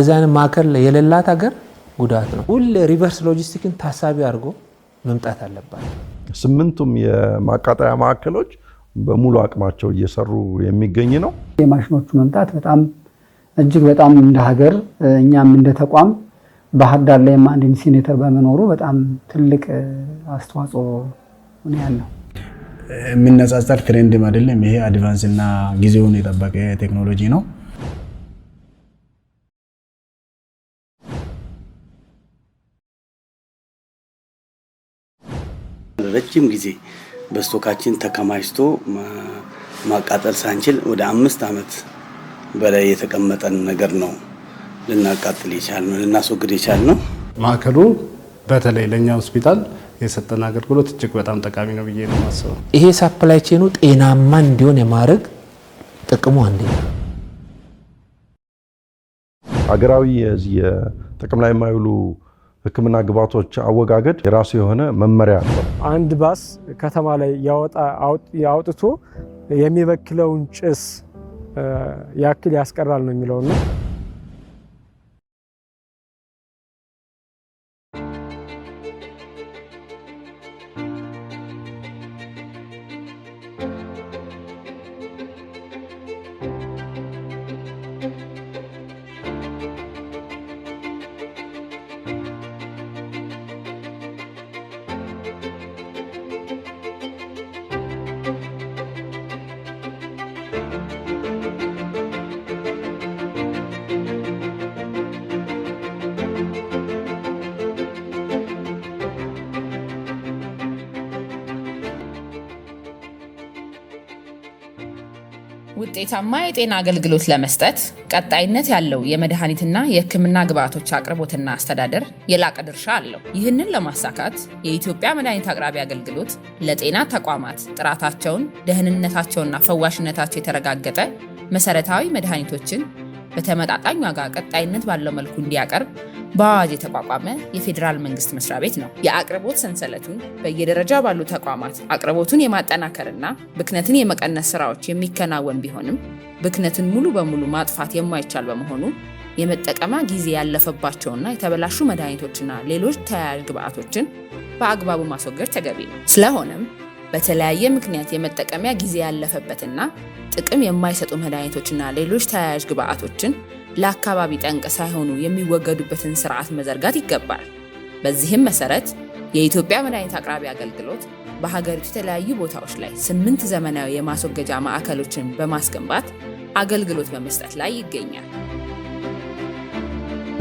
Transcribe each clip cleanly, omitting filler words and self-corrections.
እንደዛ አይነት ማዕከል የሌላት ሀገር ጉዳት ነው። ሁሌ ሪቨርስ ሎጂስቲክን ታሳቢ አድርጎ መምጣት አለባት። 8ቱም የማቃጠያ ማዕከሎች በሙሉ አቅማቸው እየሰሩ የሚገኝ ነው። የማሽኖቹ መምጣት በጣም እጅግ በጣም እንደ ሀገር እኛም እንደ ተቋም ባህር ዳር ላይ አንድ ኢንሲኔተር በመኖሩ በጣም ትልቅ አስተዋጽኦ ነው ያለው። የሚነጻጸር ትሬንድም አይደለም። ይሄ አድቫንስ እና ጊዜውን የጠበቀ ቴክኖሎጂ ነው። ረጅም ጊዜ በስቶካችን ተከማችቶ ማቃጠል ሳንችል ወደ 5 ዓመት በላይ የተቀመጠን ነገር ነው ልናቃጥል የቻልነው ልናስወግድ የቻልነው። ማዕከሉ በተለይ ለኛ ሆስፒታል የሰጠን አገልግሎት እጅግ በጣም ጠቃሚ ነው ብዬ ነው የማስበው። ይሄ ሰፕላይ ቼኑ ጤናማ እንዲሆን የማድረግ ጥቅሙ አንደኛ ሀገራዊ የጥቅም ላይ የማይውሉ ሕክምና ግብዓቶች አወጋገድ የራሱ የሆነ መመሪያ አለው። አንድ ባስ ከተማ ላይ ያውጥቶ የሚበክለውን ጭስ ያክል ያስቀራል ነው የሚለው ነው። ውጤታማ የጤና አገልግሎት ለመስጠት ቀጣይነት ያለው የመድኃኒትና የሕክምና ግብዓቶች አቅርቦትና አስተዳደር የላቀ ድርሻ አለው። ይህንን ለማሳካት የኢትዮጵያ መድኃኒት አቅራቢ አገልግሎት ለጤና ተቋማት ጥራታቸውን፣ ደህንነታቸውና ፈዋሽነታቸው የተረጋገጠ መሰረታዊ መድኃኒቶችን በተመጣጣኝ ዋጋ ቀጣይነት ባለው መልኩ እንዲያቀርብ በአዋጅ የተቋቋመ የፌዴራል መንግስት መስሪያ ቤት ነው። የአቅርቦት ሰንሰለቱን በየደረጃ ባሉ ተቋማት አቅርቦቱን የማጠናከርና ብክነትን የመቀነስ ስራዎች የሚከናወን ቢሆንም ብክነትን ሙሉ በሙሉ ማጥፋት የማይቻል በመሆኑ የመጠቀሚያ ጊዜ ያለፈባቸውና የተበላሹ መድኃኒቶችና ሌሎች ተያያዥ ግብዓቶችን በአግባቡ ማስወገድ ተገቢ ነው። ስለሆነም በተለያየ ምክንያት የመጠቀሚያ ጊዜ ያለፈበትና ጥቅም የማይሰጡ መድኃኒቶችና ሌሎች ተያያዥ ግብዓቶችን ለአካባቢ ጠንቅ ሳይሆኑ የሚወገዱበትን ስርዓት መዘርጋት ይገባል። በዚህም መሰረት የኢትዮጵያ መድኃኒት አቅራቢ አገልግሎት በሀገሪቱ የተለያዩ ቦታዎች ላይ 8 ዘመናዊ የማስወገጃ ማዕከሎችን በማስገንባት አገልግሎት በመስጠት ላይ ይገኛል።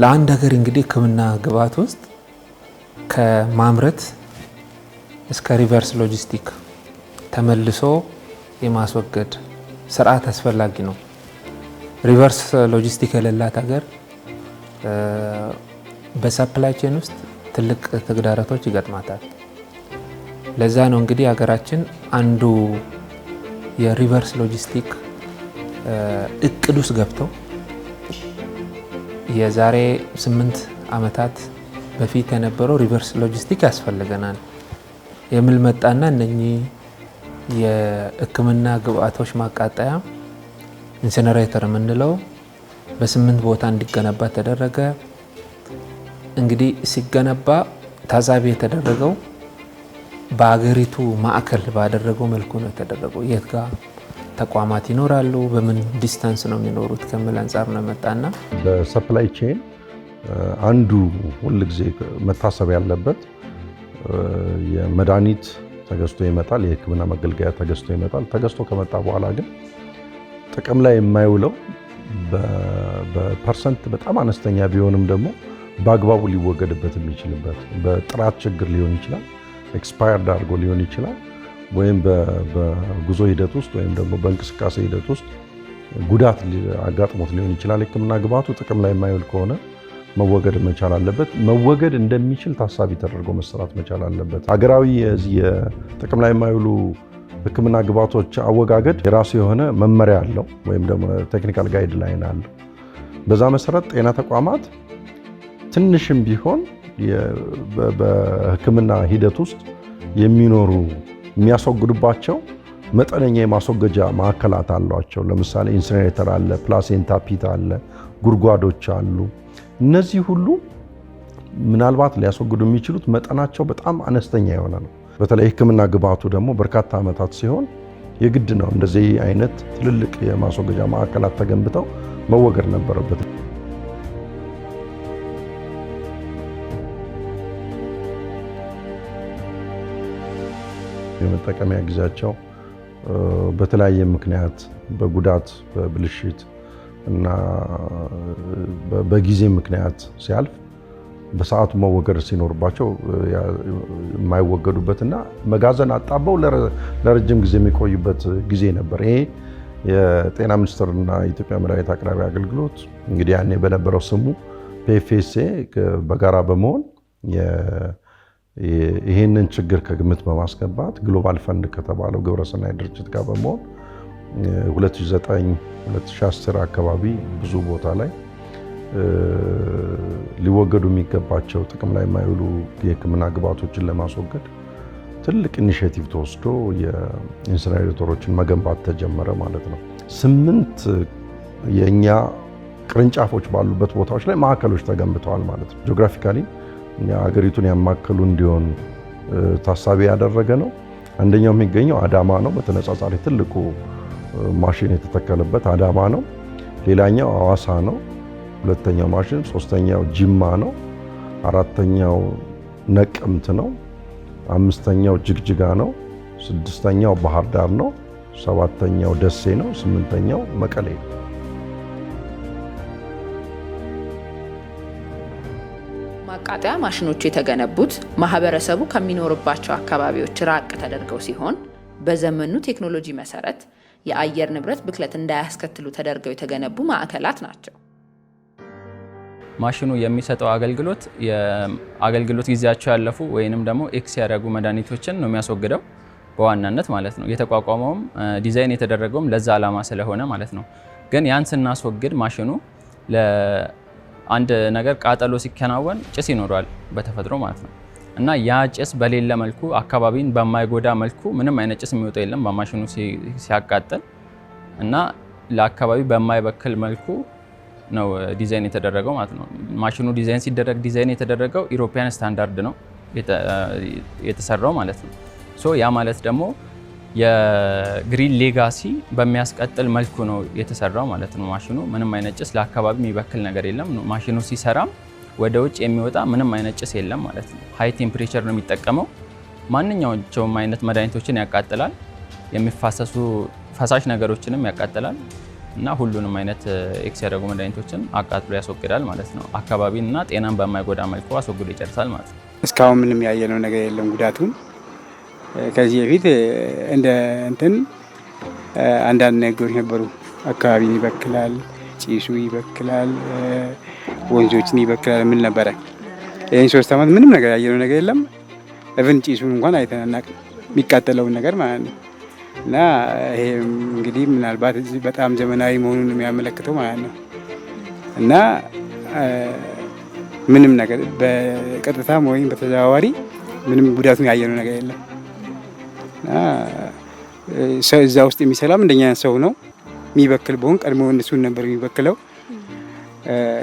ለአንድ ሀገር እንግዲህ ሕክምና ግብዓት ውስጥ ከማምረት እስከ ሪቨርስ ሎጂስቲክ ተመልሶ የማስወገድ ስርዓት አስፈላጊ ነው። ሪቨርስ ሎጂስቲክ የሌላት ሀገር በሰፕላይ ቼን ውስጥ ትልቅ ተግዳሮቶች ይገጥማታል። ለዛ ነው እንግዲህ ሀገራችን አንዱ የሪቨርስ ሎጂስቲክ እቅድ ውስጥ ገብተው የዛሬ 8 ዓመታት በፊት የነበረው ሪቨርስ ሎጂስቲክ ያስፈልገናል የሚል መጣና እነኚህ የሕክምና ግብዓቶች ማቃጠያ ኢንሲነሬተር የምንለው በ8 ቦታ እንዲገነባ ተደረገ። እንግዲህ ሲገነባ ታዛቢ የተደረገው በአገሪቱ ማዕከል ባደረገው መልኩ ነው የተደረገው። የት ጋር ተቋማት ይኖራሉ፣ በምን ዲስታንስ ነው የሚኖሩት ከሚል አንጻር ነው መጣና በሰፕላይ ቼን አንዱ ሁልጊዜ መታሰብ ያለበት የመድኃኒት ተገዝቶ ይመጣል፣ የሕክምና መገልገያ ተገዝቶ ይመጣል። ተገዝቶ ከመጣ በኋላ ግን ጥቅም ላይ የማይውለው በፐርሰንት በጣም አነስተኛ ቢሆንም ደግሞ በአግባቡ ሊወገድበት የሚችልበት በጥራት ችግር ሊሆን ይችላል፣ ኤክስፓየርድ አድርጎ ሊሆን ይችላል፣ ወይም በጉዞ ሂደት ውስጥ ወይም ደግሞ በእንቅስቃሴ ሂደት ውስጥ ጉዳት አጋጥሞት ሊሆን ይችላል። ሕክምና ግብዓቱ ጥቅም ላይ የማይውል ከሆነ መወገድ መቻል አለበት። መወገድ እንደሚችል ታሳቢ ተደርጎ መሰራት መቻል አለበት። ሀገራዊ የጥቅም ላይ የማይውሉ ሕክምና ግብዓቶች አወጋገድ የራሱ የሆነ መመሪያ አለው ወይም ደግሞ ቴክኒካል ጋይድ ላይን አለው። በዛ መሰረት ጤና ተቋማት ትንሽም ቢሆን በሕክምና ሂደት ውስጥ የሚኖሩ የሚያስወግዱባቸው መጠነኛ የማስወገጃ ማዕከላት አሏቸው። ለምሳሌ ኢንሲነሬተር አለ፣ ፕላሴንታ ፒት አለ፣ ጉድጓዶች አሉ። እነዚህ ሁሉ ምናልባት ሊያስወግዱ የሚችሉት መጠናቸው በጣም አነስተኛ የሆነ ነው። በተለይ ሕክምና ግብዓቱ ደግሞ በርካታ ዓመታት ሲሆን የግድ ነው እንደዚህ አይነት ትልልቅ የማስወገጃ ማዕከላት ተገንብተው መወገድ ነበረበት። የመጠቀሚያ ጊዜያቸው በተለያየ ምክንያት በጉዳት በብልሽት እና በጊዜ ምክንያት ሲያልፍ በሰዓቱ መወገድ ሲኖርባቸው የማይወገዱበትና መጋዘን አጣበው ለረጅም ጊዜ የሚቆዩበት ጊዜ ነበር። ይሄ የጤና ሚኒስቴርና የኢትዮጵያ መድኃኒት አቅራቢ አገልግሎት እንግዲህ ያኔ በነበረው ስሙ ፒኤፍኤስኤ በጋራ በመሆን ይህንን ችግር ከግምት በማስገባት ግሎባል ፈንድ ከተባለው ግብረሰናይ ድርጅት ጋር በመሆን 2009-2010 አካባቢ ብዙ ቦታ ላይ ሊወገዱ የሚገባቸው ጥቅም ላይ የማይውሉ የሕክምና ግብዓቶችን ለማስወገድ ትልቅ ኢኒሼቲቭ ተወስዶ የኢንሲነሬተሮችን መገንባት ተጀመረ ማለት ነው። 8 የእኛ ቅርንጫፎች ባሉበት ቦታዎች ላይ ማዕከሎች ተገንብተዋል ማለት ነው። ጂኦግራፊካሊ ሀገሪቱን ያማከሉ እንዲሆን ታሳቢ ያደረገ ነው። አንደኛው የሚገኘው አዳማ ነው። በተነጻጻሪ ትልቁ ማሽን የተተከለበት አዳማ ነው። ሌላኛው ሐዋሳ ነው። ሁለተኛው ማሽን፣ ሶስተኛው ጅማ ነው። አራተኛው ነቀምት ነው። አምስተኛው ጅግጅጋ ነው። ስድስተኛው ባህር ዳር ነው። ሰባተኛው ደሴ ነው። ስምንተኛው መቀሌ ነው። ማቃጠያ ማሽኖቹ የተገነቡት ማህበረሰቡ ከሚኖርባቸው አካባቢዎች ራቅ ተደርገው ሲሆን በዘመኑ ቴክኖሎጂ መሰረት የአየር ንብረት ብክለት እንዳያስከትሉ ተደርገው የተገነቡ ማዕከላት ናቸው። ማሽኑ የሚሰጠው አገልግሎት የአገልግሎት ጊዜያቸው ያለፉ ወይንም ደግሞ ኤክስ ያደረጉ መድኃኒቶችን ነው የሚያስወግደው በዋናነት ማለት ነው። የተቋቋመውም ዲዛይን የተደረገውም ለዛ ዓላማ ስለሆነ ማለት ነው። ግን ያን ስናስወግድ ማሽኑ ለአንድ ነገር ቃጠሎ ሲከናወን ጭስ ይኖራል በተፈጥሮ ማለት ነው እና ያ ጭስ በሌለ መልኩ አካባቢን በማይጎዳ መልኩ ምንም አይነት ጭስ የሚወጣው የለም በማሽኑ ሲያቃጥል እና ለአካባቢ በማይበክል መልኩ ነው ዲዛይን የተደረገው ማለት ነው። ማሽኑ ዲዛይን ሲደረግ ዲዛይን የተደረገው ኢሮፒያን ስታንዳርድ ነው የተሰራው ማለት ነው። ሶ ያ ማለት ደግሞ የግሪን ሌጋሲ በሚያስቀጥል መልኩ ነው የተሰራው ማለት ነው። ማሽኑ ምንም አይነት ጭስ ለአካባቢ የሚበክል ነገር የለም። ማሽኑ ሲሰራም ወደ ውጭ የሚወጣ ምንም አይነት ጭስ የለም ማለት ነው። ሃይ ቴምፕሬቸር ነው የሚጠቀመው። ማንኛውም አይነት መድኃኒቶችን ያቃጥላል። የሚፋሰሱ ፈሳሽ ነገሮችንም ያቃጥላል እና ሁሉንም አይነት ኤክስ ያደረጉ መድኃኒቶችን አቃጥሎ ያስወግዳል ማለት ነው። አካባቢንና ጤናን በማይጎዳ መልኩ አስወግዶ ይጨርሳል ማለት ነው። እስካሁን ምንም ያየነው ነገር የለም ጉዳቱን። ከዚህ በፊት እንደ አንዳንድ ነገሮች ነበሩ። አካባቢን ይበክላል፣ ጭሱ ይበክላል፣ ወንዞችን ይበክላል ምን ነበረ። ይህን 3 ዓመት ምንም ነገር ያየነው ነገር የለም። እብን ጭሱን እንኳን አይተናናቅም የሚቃጠለውን ነገር ማለት ነው። እና ይሄ እንግዲህ ምናልባት በጣም ዘመናዊ መሆኑን የሚያመለክተው ማለት ነው። እና ምንም ነገር በቀጥታም ወይም በተዘዋዋሪ ምንም ጉዳቱን ያየነው ነገር የለም። እና እዛ ውስጥ የሚሰራም እንደኛ ሰው ነው። የሚበክል በሆን ቀድሞ እነሱን ነበር የሚበክለው፣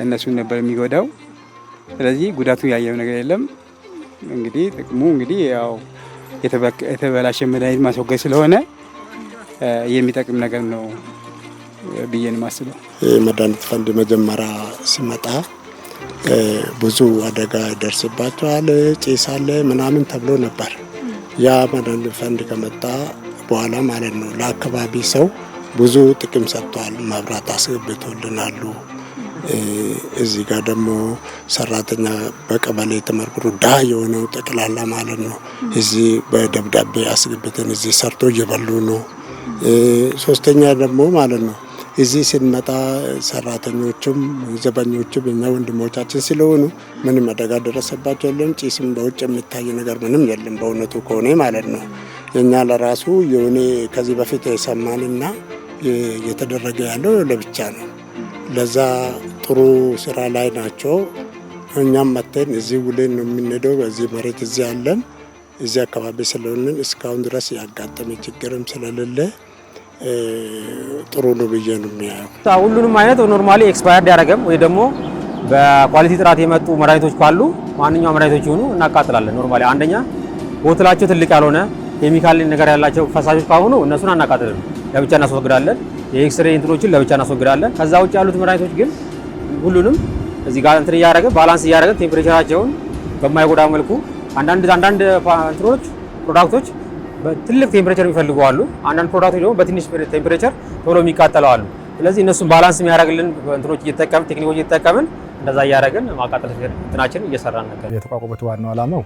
እነሱን ነበር የሚጎዳው። ስለዚህ ጉዳቱን ያየነው ነገር የለም። እንግዲህ ጥቅሙ እንግዲህ ያው የተበላሸ መድኃኒት ማስወገድ ስለሆነ የሚጠቅም ነገር ነው ብዬ ነው የማስበው። መድኃኒት ፈንድ መጀመሪያ ሲመጣ ብዙ አደጋ ይደርስባቸዋል፣ ጭስ አለ ምናምን ተብሎ ነበር። ያ መድኃኒት ፈንድ ከመጣ በኋላ ማለት ነው ለአካባቢ ሰው ብዙ ጥቅም ሰጥቷል። መብራት አስገብቶልናሉ። እዚህ ጋር ደግሞ ሰራተኛ በቀበሌ ተመርምሮ ድሃ የሆነው ጠቅላላ ማለት ነው እዚህ በደብዳቤ አስገብተን እዚህ ሰርቶ እየበሉ ነው። ሶስተኛ ደግሞ ማለት ነው እዚህ ስንመጣ ሰራተኞቹም ዘበኞቹም እኛ ወንድሞቻችን ስለሆኑ ምንም አደጋ ደረሰባቸው የለም። ጭስም በውጭ የሚታይ ነገር ምንም የለም በእውነቱ ከሆነ ማለት ነው። የኛ ለራሱ የሆነ ከዚህ በፊት የሰማንና እየተደረገ ያለው ለብቻ ነው። ለዛ ጥሩ ስራ ላይ ናቸው። እኛም መተን እዚህ ውለን ነው የምንሄደው። በዚህ መሬት እዚህ ያለን እዚህ አካባቢ ስለሆንን እስካሁን ድረስ ያጋጠመ ችግርም ስለሌለ ጥሩ ነው ብዬ ነው የሚያየው። ሁሉንም አይነት ኖርማሊ ኤክስፓየርድ ያደረገም ወይ ደግሞ በኳሊቲ ጥራት የመጡ መድኃኒቶች ካሉ ማንኛውም መድኃኒቶች ይሁኑ እናቃጥላለን። ኖርማሊ አንደኛ ቦትላቸው ትልቅ ያልሆነ ኬሚካል ነገር ያላቸው ፈሳሾች ካሆኑ እነሱን አናቃጥልም፣ ለብቻ እናስወግዳለን። የኤክስሬ እንትኖችን ለብቻ እናስወግዳለን። ከዛ ውጭ ያሉት መድኃኒቶች ግን ሁሉንም እዚህ ጋር እንትን እያደረግን ባላንስ እያደረግን ቴምፕሬቸራቸውን በማይጎዳ መልኩ አንዳንድ እንትኖች ፕሮዳክቶች በትልቅ ቴምፕሬቸር የሚፈልጉ አሉ። አንዳንድ ፕሮዳክቶች ደግሞ በትንሽ ቴምፕሬቸር ቶሎ የሚቃጠሉ አሉ። ስለዚህ እነሱን ባላንስ የሚያደርግልን እንትኖች እየተጠቀምን ቴክኒኮች እየተጠቀምን እንደዛ እያደረግን ማቃጠል እንትናችን እየሰራን ነበር። የተቋቋመበት ዋናው ዓላማው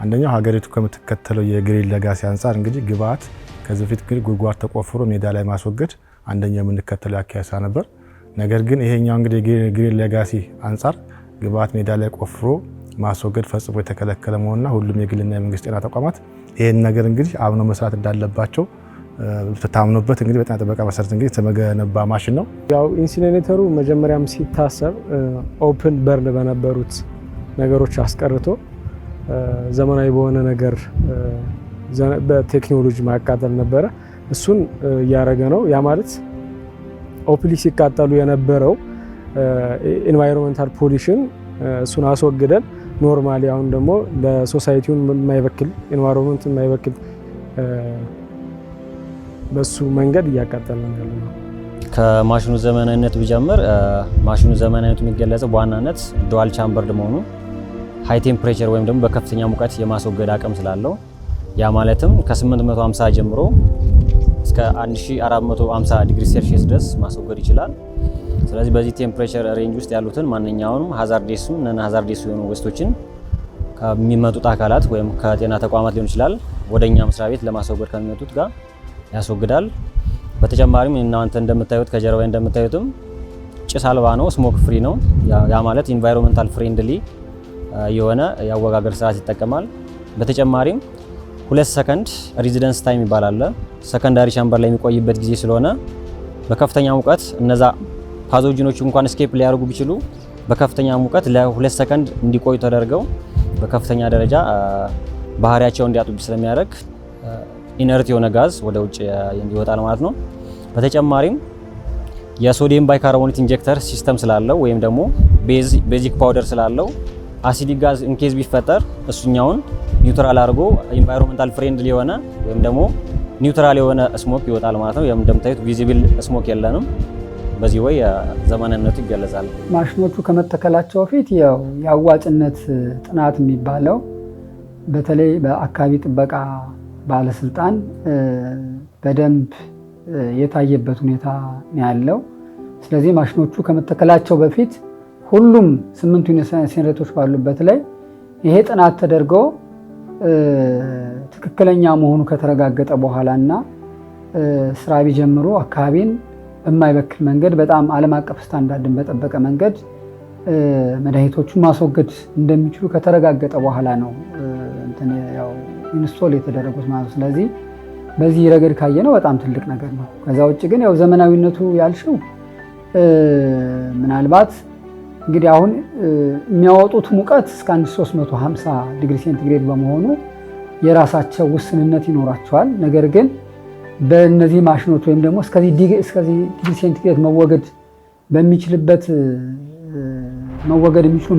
አንደኛው ሀገሪቱ ከምትከተለው የግሪን ሌጋሲ አንጻር እንግዲህ ግብአት ከዚህ በፊት እንግዲህ ጉድጓድ ተቆፍሮ ሜዳ ላይ ማስወገድ አንደኛው የምንከተለው አካሄድ ነበር። ነገር ግን ይሄኛው እንግዲህ የግሪን ሌጋሲ አንጻር ግብአት ሜዳ ላይ ቆፍሮ ማስወገድ ፈጽሞ የተከለከለ መሆኑና ሁሉም የግልና የመንግስት ጤና ተቋማት ይሄን ነገር እንግዲህ አምኖ መስራት እንዳለባቸው ተታምኖበት እንግዲህ በጤና ጥበቃ መሰረት እንግዲህ የተገነባ ማሽን ነው። ያው ኢንሲነሬተሩ መጀመሪያም ሲታሰብ ኦፕን በርን በነበሩት ነገሮች አስቀርቶ ዘመናዊ በሆነ ነገር በቴክኖሎጂ ማቃጠል ነበረ። እሱን እያደረገ ነው። ያ ማለት ኦፕሊ ሲቃጠሉ የነበረው ኢንቫይሮንመንታል ፖሊሽን እሱን አስወግደን ኖርማሊ አሁን ደግሞ ለሶሳይቲውን የማይበክል ኢንቫይሮንመንት የማይበክል በሱ መንገድ እያቃጠልን ያለ ነው። ከማሽኑ ዘመናዊነት ቢጀምር ማሽኑ ዘመናዊነቱ የሚገለጸው በዋናነት ዱዋል ቻምበርድ መሆኑ ሃይ ቴምፕሬቸር ወይም ደግሞ በከፍተኛ ሙቀት የማስወገድ አቅም ስላለው ያ ማለትም ከ850 ጀምሮ እስከ 1450 ዲግሪ ሴልሺየስ ድረስ ማስወገድ ይችላል። ስለዚህ በዚህ ቴምፕሬቸር ሬንጅ ውስጥ ያሉትን ማንኛውንም ሃዛርዴስም ነን ሃዛርዴስ የሆኑ ዌስቶችን ከሚመጡት አካላት ወይም ከጤና ተቋማት ሊሆን ይችላል ወደኛ መስሪያ ቤት ለማስወገድ ከሚመጡት ጋር ያስወግዳል። በተጨማሪም እናንተ እንደምታዩት ከጀርባ እንደምታዩትም ጭስ አልባ ነው፣ ስሞክ ፍሪ ነው። ያ ማለት ኢንቫይሮንመንታል ፍሬንድሊ የሆነ የአወጋገር ስርዓት ይጠቀማል። በተጨማሪም 2 ሰከንድ ሬዚደንስ ታይም ይባላል። ሰከንዳሪ ቻምበር ላይ የሚቆይበት ጊዜ ስለሆነ በከፍተኛ ሙቀት እነዛ ፓዞጂኖች እንኳን ስኬፕ ሊያደርጉ ቢችሉ በከፍተኛ ሙቀት ለ2 ሰከንድ እንዲቆዩ ተደርገው በከፍተኛ ደረጃ ባህሪያቸው እንዲያጡ ስለሚያደርግ ኢነርት የሆነ ጋዝ ወደ ውጭ ይወጣል ማለት ነው። በተጨማሪም የሶዲየም ባይካርቦኔት ኢንጀክተር ሲስተም ስላለው ወይም ደግሞ ቤዚክ ፓውደር ስላለው አሲዲክ ጋዝ ኢንኬዝ ቢፈጠር እሱኛውን ኒውትራል አድርጎ ኢንቫይሮንመንታል ፍሬንድሊ የሆነ ወይም ደግሞ ኒውትራል የሆነ ስሞክ ይወጣል ማለት ነው። እንደምታዩት ቪዚብል ስሞክ የለንም። በዚህ ወይ ዘመናዊነቱ ይገለጻል። ማሽኖቹ ከመተከላቸው በፊት ያው የአዋጭነት ጥናት የሚባለው በተለይ በአካባቢ ጥበቃ ባለስልጣን በደንብ የታየበት ሁኔታ ነው ያለው። ስለዚህ ማሽኖቹ ከመተከላቸው በፊት ሁሉም 8ቱ ኢንሲነሬተሮች ባሉበት ላይ ይሄ ጥናት ተደርጎ ትክክለኛ መሆኑ ከተረጋገጠ በኋላ እና ስራ ቢጀምሩ አካባቢን በማይበክል መንገድ በጣም ዓለም አቀፍ ስታንዳርድን በጠበቀ መንገድ መድኃኒቶቹን ማስወገድ እንደሚችሉ ከተረጋገጠ በኋላ ነው ያው ኢንስቶል የተደረጉት ማለት። ስለዚህ በዚህ ረገድ ካየነው በጣም ትልቅ ነገር ነው። ከዛ ውጭ ግን ያው ዘመናዊነቱ ያልሽው ምናልባት እንግዲህ አሁን የሚያወጡት ሙቀት እስከ 1350 ዲግሪ ሴንቲግሬድ በመሆኑ የራሳቸው ውስንነት ይኖራቸዋል። ነገር ግን በእነዚህ ማሽኖች ወይም ደግሞ እስከዚህ ዲግሪ ሴንቲግሬድ መወገድ የሚችሉ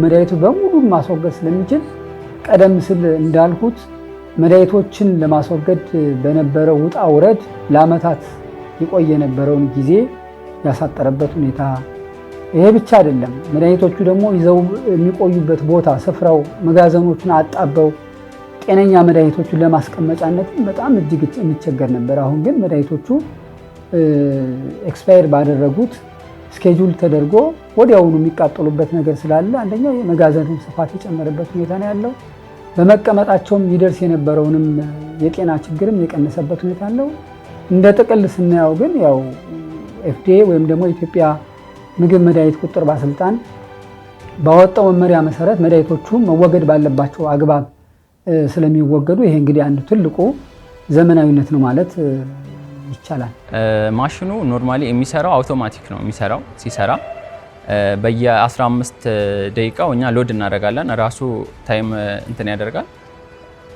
መድኃኒቶች በሙሉ ማስወገድ ስለሚችል ቀደም ሲል እንዳልኩት መድኃኒቶችን ለማስወገድ በነበረው ውጣ ውረድ ለዓመታት የቆየ የነበረውን ጊዜ ያሳጠረበት ሁኔታ። ይሄ ብቻ አይደለም፣ መድኃኒቶቹ ደግሞ ይዘው የሚቆዩበት ቦታ ስፍራው መጋዘኖቹን አጣበው ጤነኛ መድኃኒቶቹን ለማስቀመጫነት በጣም እጅግ የሚቸገር ነበር። አሁን ግን መድኃኒቶቹ ኤክስፓየር ባደረጉት ስኬጁል ተደርጎ ወዲያውኑ የሚቃጠሉበት ነገር ስላለ አንደኛ የመጋዘኑን ስፋት የጨመረበት ሁኔታ ነው ያለው። በመቀመጣቸውም ይደርስ የነበረውንም የጤና ችግርም የቀነሰበት ሁኔታ አለው። እንደ ጥቅል ስናየው ግን ያው ኤፍዲኤ ወይም ደግሞ የኢትዮጵያ ምግብ መድኃኒት ቁጥጥር ባለስልጣን ባወጣው መመሪያ መሰረት መድኃኒቶቹ መወገድ ባለባቸው አግባብ ስለሚወገዱ ይሄ እንግዲህ አንዱ ትልቁ ዘመናዊነት ነው ማለት ይቻላል። ማሽኑ ኖርማሊ የሚሰራው አውቶማቲክ ነው የሚሰራው። ሲሰራ በየ15 ደቂቃው እኛ ሎድ እናደርጋለን። ራሱ ታይም እንትን ያደርጋል።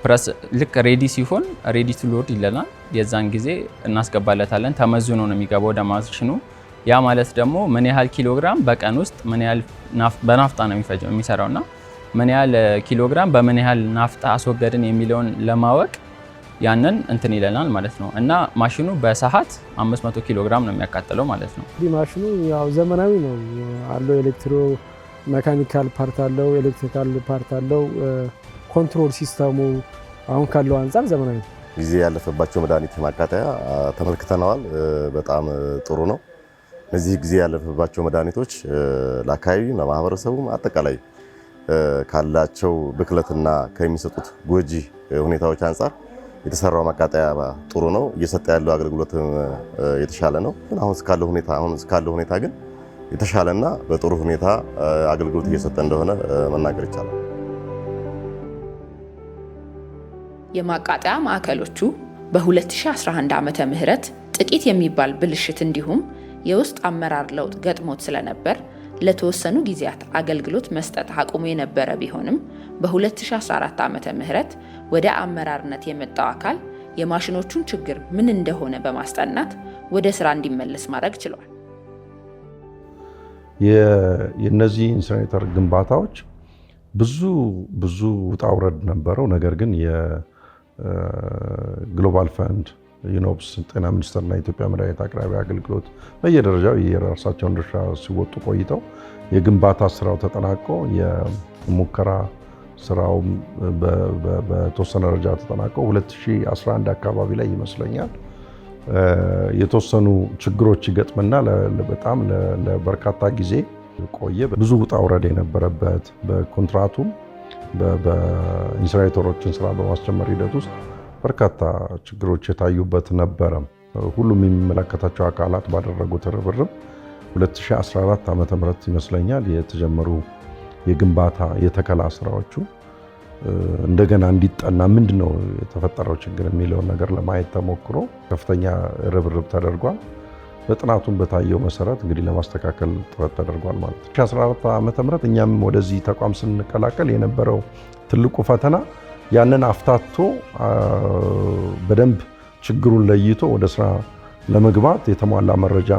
ፕረስ ልክ ሬዲ ሲሆን ሬዲ ቱ ሎድ ይለናል። የዛን ጊዜ እናስገባለታለን። ተመዝኖ ነው የሚገባው ወደ ማሽኑ። ያ ማለት ደግሞ ምን ያህል ኪሎግራም በቀን ውስጥ ምን ያህል በናፍጣ ነው የሚሰራውና ምን ያህል ኪሎግራም በምን ያህል ናፍጣ አስወገድን የሚለውን ለማወቅ ያንን እንትን ይለናል ማለት ነው። እና ማሽኑ በሰዓት 500 ኪሎግራም ነው የሚያቃጥለው ማለት ነው። እንግዲህ ማሽኑ ያው ዘመናዊ ነው አለው። ኤሌክትሮ ሜካኒካል ፓርት አለው፣ ኤሌክትሪካል ፓርት አለው። ኮንትሮል ሲስተሙ አሁን ካለው አንፃር ዘመናዊ ነው። ጊዜ ያለፈባቸው መድኃኒት ማቃጠያ ተመልክተናል። በጣም ጥሩ ነው። እነዚህ ጊዜ ያለፈባቸው መድኃኒቶች ለአካባቢ ለማህበረሰቡ አጠቃላይ ካላቸው ብክለትና ከሚሰጡት ጎጂ ሁኔታዎች አንፃር የተሰራው ማቃጠያ ጥሩ ነው። እየሰጠ ያለው አገልግሎት የተሻለ ነው። አሁን እስካለው ሁኔታ ግን የተሻለና በጥሩ ሁኔታ አገልግሎት እየሰጠ እንደሆነ መናገር ይቻላል። የማቃጠያ ማዕከሎቹ በ2011 ዓመተ ምህረት ጥቂት የሚባል ብልሽት እንዲሁም የውስጥ አመራር ለውጥ ገጥሞት ስለነበር ለተወሰኑ ጊዜያት አገልግሎት መስጠት አቁሞ የነበረ ቢሆንም በ2014 ዓመተ ምህረት ወደ አመራርነት የመጣው አካል የማሽኖቹን ችግር ምን እንደሆነ በማስጠናት ወደ ስራ እንዲመለስ ማድረግ ችሏል። የነዚህ ኢንሲነሬተር ግንባታዎች ብዙ ውጣ ውረድ ነበረው። ነገር ግን የግሎባል ፈንድ፣ ዩኖፕስ፣ ጤና ሚኒስቴርና የኢትዮጵያ መድኃኒት አቅራቢ አገልግሎት በየደረጃው የራሳቸውን ድርሻ ሲወጡ ቆይተው የግንባታ ስራው ተጠናቆ የሙከራ ስራው በተወሰነ ደረጃ ተጠናቆ 2011 አካባቢ ላይ ይመስለኛል የተወሰኑ ችግሮች ይገጥምና በጣም ለበርካታ ጊዜ ቆየ። ብዙ ውጣ ውረድ የነበረበት በኮንትራቱም በኢንሲነሬተሮችን ስራ በማስጀመር ሂደት ውስጥ በርካታ ችግሮች የታዩበት ነበረ። ሁሉም የሚመለከታቸው አካላት ባደረጉት ርብርብ 2014 ዓመተ ምህረት ይመስለኛል የተጀመሩ የግንባታ የተከላ ስራዎቹ እንደገና እንዲጠና ምንድነው የተፈጠረው ችግር የሚለውን ነገር ለማየት ተሞክሮ ከፍተኛ ርብርብ ተደርጓል። በጥናቱም በታየው መሰረት እንግዲህ ለማስተካከል ጥረት ተደርጓል ማለት ነው። 2014 ዓመተ ምህረት እኛም ወደዚህ ተቋም ስንቀላቀል የነበረው ትልቁ ፈተና ያንን አፍታቶ በደንብ ችግሩን ለይቶ ወደ ስራ ለመግባት የተሟላ መረጃ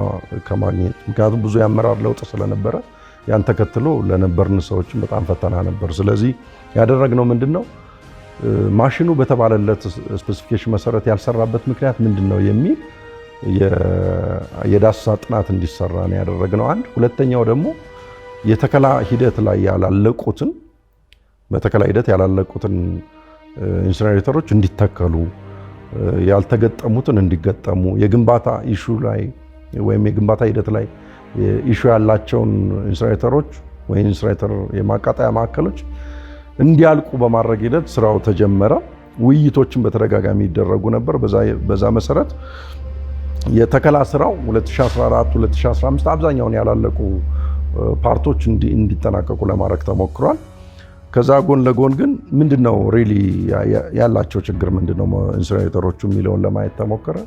ከማግኘት፣ ምክንያቱም ብዙ የአመራር ለውጥ ስለነበረ ያን ተከትሎ ለነበርን ሰዎችም በጣም ፈተና ነበር። ስለዚህ ያደረግነው ምንድነው ማሽኑ በተባለለት ስፔሲፊኬሽን መሰረት ያልሰራበት ምክንያት ምንድነው የሚል የዳሰሳ ጥናት እንዲሰራ ነው ያደረግነው። አንድ ሁለተኛው ደግሞ የተከላ ሂደት ላይ ያላለቁትን ኢንሲነሬተሮች እንዲተከሉ፣ ያልተገጠሙትን እንዲገጠሙ፣ የግንባታ ኢሹ ላይ ወይም የግንባታ ሂደት ላይ ኢሹ ያላቸውን ኢንሲነሬተሮች ወይም ኢንሲነሬተር የማቃጠያ ማዕከሎች እንዲያልቁ በማድረግ ሂደት ስራው ተጀመረ። ውይይቶችን በተደጋጋሚ ይደረጉ ነበር። በዛ መሰረት የተከላ ስራው 2014 2015 አብዛኛውን ያላለቁ ፓርቶች እንዲጠናቀቁ ለማድረግ ተሞክሯል። ከዛ ጎን ለጎን ግን ምንድነው ሪሊ ያላቸው ችግር ምንድነው ኢንሲነሬተሮቹ የሚለውን ለማየት ተሞከረ።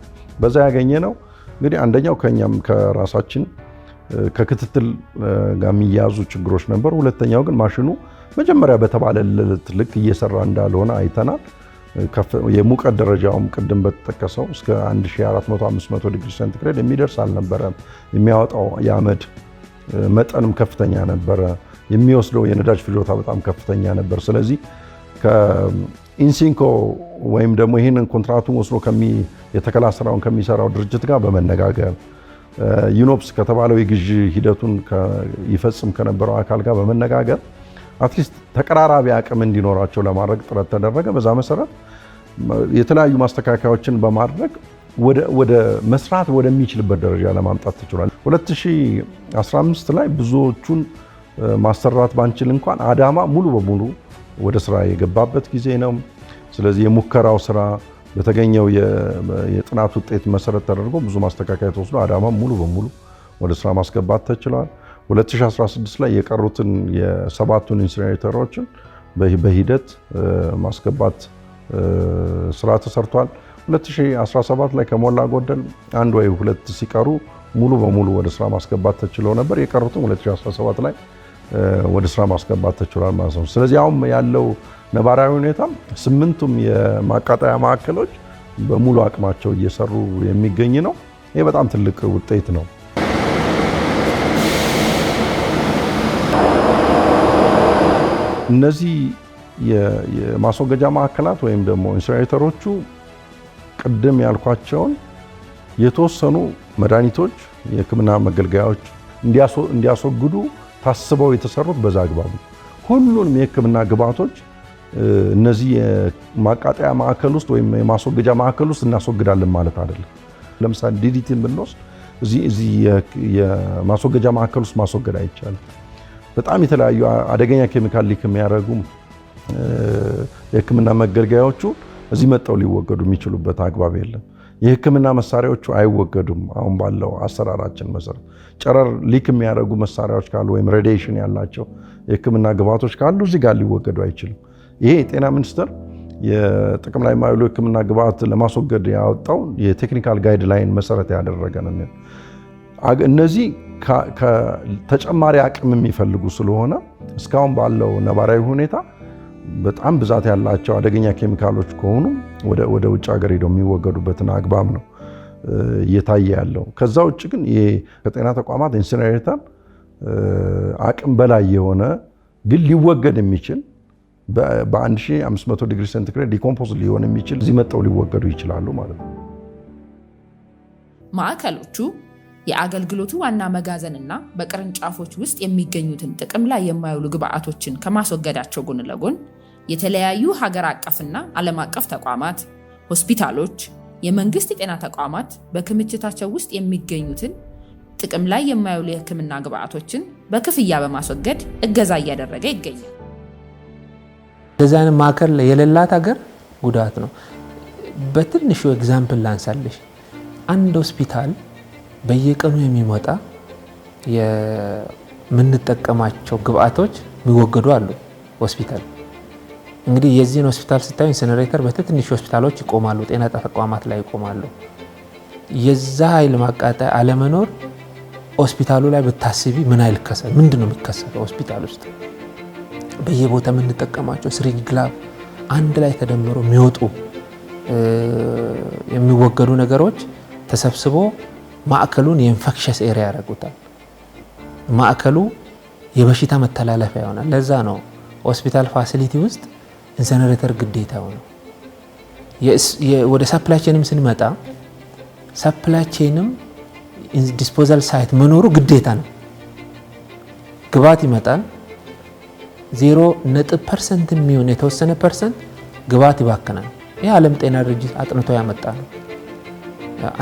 በዛ ያገኘ ነው እንግዲህ አንደኛው ከኛም ከራሳችን ከክትትል ጋር የሚያዙ ችግሮች ነበሩ። ሁለተኛው ግን ማሽኑ መጀመሪያ በተባለለት ልክ እየሰራ እንዳልሆነ አይተናል። የሙቀት ደረጃውም ቅድም በተጠቀሰው እስከ 1400-500 ዲግሪ ሴንቲግሬድ የሚደርስ አልነበረም። የሚያወጣው የአመድ መጠንም ከፍተኛ ነበረ። የሚወስደው የነዳጅ ፍጆታ በጣም ከፍተኛ ነበር። ስለዚህ ከኢንሲንኮ ወይም ደግሞ ይህንን ኮንትራቱን ወስዶ የተከላ ስራውን ከሚሰራው ድርጅት ጋር በመነጋገር ዩኖፕስ ከተባለው የግዢ ሂደቱን ይፈጽም ከነበረው አካል ጋር በመነጋገር አትሊስት ተቀራራቢ አቅም እንዲኖራቸው ለማድረግ ጥረት ተደረገ። በዛ መሰረት የተለያዩ ማስተካከያዎችን በማድረግ ወደ መስራት ወደሚችልበት ደረጃ ለማምጣት ተችሏል። 2015 ላይ ብዙዎቹን ማሰራት ባንችል እንኳን አዳማ ሙሉ በሙሉ ወደ ስራ የገባበት ጊዜ ነው። ስለዚህ የሙከራው ስራ በተገኘው የጥናት ውጤት መሰረት ተደርጎ ብዙ ማስተካከያ ተወስዶ አዳማ ሙሉ በሙሉ ወደ ስራ ማስገባት ተችሏል። 2016 ላይ የቀሩትን የሰባቱን ኢንሲነሬተሮችን በሂደት ማስገባት ስራ ተሰርቷል። 2017 ላይ ከሞላ ጎደል አንድ ወይ ሁለት ሲቀሩ ሙሉ በሙሉ ወደ ስራ ማስገባት ተችሎ ነበር። የቀሩትን 2017 ላይ ወደ ስራ ማስገባት ተችሏል ማለት ነው። ስለዚህ አሁን ያለው ነባራዊ ሁኔታ 8ቱም የማቃጠያ ማዕከሎች በሙሉ አቅማቸው እየሰሩ የሚገኝ ነው። ይህ በጣም ትልቅ ውጤት ነው። እነዚህ የማስወገጃ ማዕከላት ወይም ደግሞ ኢንሲነሬተሮቹ ቅድም ያልኳቸውን የተወሰኑ መድኃኒቶች፣ የሕክምና መገልገያዎች እንዲያስወግዱ ታስበው የተሰሩት በዛ አግባብ ነው። ሁሉንም የሕክምና ግብዓቶች እነዚህ የማቃጠያ ማዕከል ውስጥ ወይም የማስወገጃ ማዕከል ውስጥ እናስወግዳለን ማለት አይደለም። ለምሳሌ ዲዲቲን ብንወስድ እዚህ የማስወገጃ ማዕከል ውስጥ ማስወገድ አይቻልም። በጣም የተለያዩ አደገኛ ኬሚካል ሊክ የሚያደርጉ የሕክምና መገልገያዎቹ እዚህ መጥተው ሊወገዱ የሚችሉበት አግባብ የለም። የሕክምና መሳሪያዎቹ አይወገዱም። አሁን ባለው አሰራራችን መሰረት ጨረር ሊክ የሚያደርጉ መሳሪያዎች ካሉ ወይም ሬዲዬሽን ያላቸው የሕክምና ግብዓቶች ካሉ እዚህ ጋር ሊወገዱ አይችልም። ይሄ የጤና ሚኒስቴር የጥቅም ላይ የማይውሉ የሕክምና ግብዓት ለማስወገድ ያወጣው የቴክኒካል ጋይድላይን መሰረት ያደረገ ነው። እነዚህ ተጨማሪ አቅም የሚፈልጉ ስለሆነ እስካሁን ባለው ነባራዊ ሁኔታ በጣም ብዛት ያላቸው አደገኛ ኬሚካሎች ከሆኑ ወደ ውጭ ሀገር ሄደው የሚወገዱበትን አግባብ ነው እየታየ ያለው። ከዛ ውጭ ግን ከጤና ተቋማት ኢንሲነሬተር አቅም በላይ የሆነ ግን ሊወገድ የሚችል በ1500 ዲግሪ ሴንቲግሬድ ዲኮምፖዝ ሊሆን የሚችል እዚህ መጥተው ሊወገዱ ይችላሉ ማለት ነው። ማዕከሎቹ የአገልግሎቱ ዋና መጋዘንና በቅርንጫፎች ውስጥ የሚገኙትን ጥቅም ላይ የማይውሉ ግብዓቶችን ከማስወገዳቸው ጎን ለጎን የተለያዩ ሀገር አቀፍና ዓለም አቀፍ ተቋማት፣ ሆስፒታሎች፣ የመንግስት የጤና ተቋማት በክምችታቸው ውስጥ የሚገኙትን ጥቅም ላይ የማይውሉ የሕክምና ግብዓቶችን በክፍያ በማስወገድ እገዛ እያደረገ ይገኛል። እንደዚህ አይነት ማዕከል የሌላት ሀገር ጉዳት ነው። በትንሹ ኤግዛምፕል ላንሳለሽ። አንድ ሆስፒታል በየቀኑ የሚመጣ የምንጠቀማቸው ግብዓቶች የሚወገዱ አሉ። ሆስፒታል እንግዲህ የዚህን ሆስፒታል ስታዩ ኢንሲነሬተር በትንሽ ሆስፒታሎች ይቆማሉ፣ ጤና ተቋማት ላይ ይቆማሉ። የዛ ኃይል ማቃጠያ አለመኖር ሆስፒታሉ ላይ ብታስቢ ምን አይል ከሰል ምንድነው የሚከሰተው? ሆስፒታል ውስጥ በየቦታ የምንጠቀማቸው ስሪንጅ፣ ግላቭ አንድ ላይ ተደምሮ የሚወጡ የሚወገዱ ነገሮች ተሰብስቦ ማዕከሉን የኢንፌክሽስ ኤሪያ ያደርጉታል። ማዕከሉ የበሽታ መተላለፊያ ይሆናል። ለዛ ነው ሆስፒታል ፋሲሊቲ ውስጥ ኢንሲነሬተር ግዴታ ሆነ። ወደ ሰፕላይ ቼንም ስንመጣ ሰፕላይ ቼንም ዲስፖዛል ሳይት መኖሩ ግዴታ ነው። ግብዓት ይመጣል 0% የሚሆን የተወሰነ ፐርሰንት ግብዓት ይባክናል። ይህ ዓለም ጤና ድርጅት አጥንቶ ያመጣ ነው።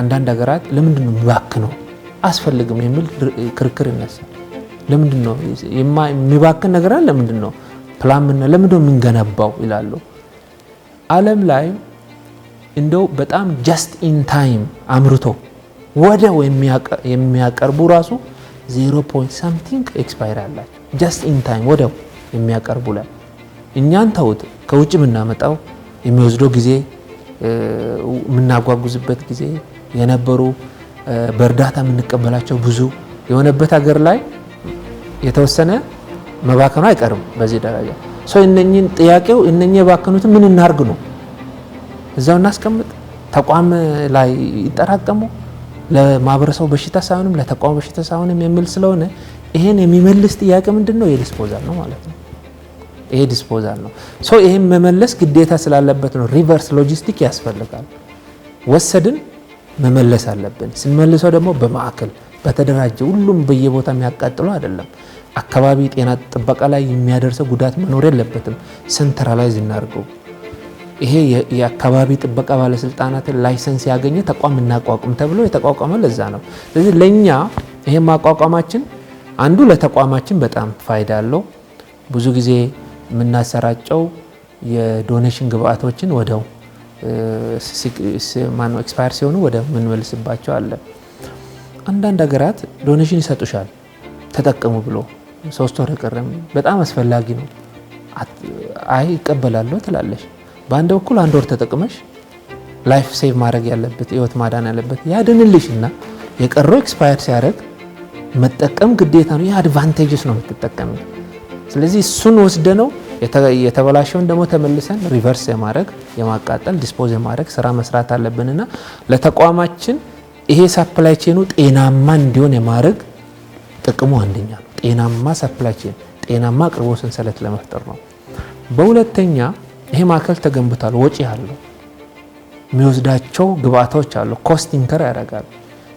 አንዳንድ ሀገራት ለምንድን ነው የሚባክነው አስፈልግም የሚል ክርክር ይነሳል። ለምንድን ነው የሚባክን ነገር አለ? ለምንድን ነው ፕላን ለምንድን ነው የምንገነባው ይላሉ። ዓለም ላይ እንደው በጣም ጀስት ኢን ታይም አምርቶ ወዲያው የሚያቀርቡ ራሱ 0.something ኤክስፓየር አላቸው። ጀስት ኢን ታይም ወዲያው የሚያቀርቡ ላይ እኛን ተውት። ከውጭ የምናመጣው የሚወስደው ጊዜ የምናጓጉዝበት ጊዜ የነበሩ በእርዳታ የምንቀበላቸው ብዙ የሆነበት ሀገር ላይ የተወሰነ መባከኑ አይቀርም። በዚህ ደረጃ እነኚህን ጥያቄው እነኚህ የባከኑትን ምን እናርግ ነው? እዛው እናስቀምጥ? ተቋም ላይ ይጠራቀሙ? ለማህበረሰቡ በሽታ ሳይሆንም ለተቋም በሽታ ሳይሆንም የሚል ስለሆነ ይሄን የሚመልስ ጥያቄ ምንድነው? የዲስፖዛል ነው ማለት ነው። ይሄ ዲስፖዛል ነው። ይሄን መመለስ ግዴታ ስላለበት ነው ሪቨርስ ሎጂስቲክ ያስፈልጋል። ወሰድን መመለስ አለብን። ስንመልሰው ደግሞ በማዕከል በተደራጀ ሁሉም በየቦታ የሚያቃጥሉ አይደለም። አካባቢ ጤና ጥበቃ ላይ የሚያደርሰው ጉዳት መኖር የለበትም። ሴንትራላይዝ እናድርገው። ይሄ የአካባቢ ጥበቃ ባለስልጣናትን ላይሰንስ ያገኘ ተቋም እናቋቁም ተብሎ የተቋቋመ ለዛ ነው። ስለዚህ ለኛ ይሄ ማቋቋማችን አንዱ ለተቋማችን በጣም ፋይዳ አለው። ብዙ ጊዜ የምናሰራጨው የዶኔሽን ግብአቶችን ወደው ኤክስፓየር ሲሆኑ ወደ ምንመልስባቸው አለ። አንዳንድ ሀገራት ዶኔሽን ይሰጡሻል ተጠቀሙ ብሎ 3 ወር ቀረም በጣም አስፈላጊ ነው። አይ ይቀበላለሁ ትላለሽ። በአንድ በኩል 1 ወር ተጠቅመሽ ላይፍ ሴቭ ማድረግ ያለበት ህይወት ማዳን ያለበት ያድንልሽና የቀረው ኤክስፓየር ሲያደርግ መጠቀም ግዴታ ነው። የአድቫንቴጅስ ነው የምትጠቀሚ። ስለዚህ እሱን ወስደ ነው የተበላሸውን ደግሞ ተመልሰን ሪቨርስ የማድረግ የማቃጠል ዲስፖዝ የማድረግ ስራ መስራት አለብንና ለተቋማችን ይሄ ሰፕላይ ቼኑ ጤናማ እንዲሆን የማድረግ ጥቅሙ አንደኛ ነው። ጤናማ ሰፕላይ ቼን ጤናማ አቅርቦት ሰንሰለት ለመፍጠር ነው። በሁለተኛ ይሄ ማዕከል ተገንብቷል፣ ወጪ አለው፣ የሚወስዳቸው ግብአቶች አሉ፣ ኮስት ኢንከር ያደርጋል።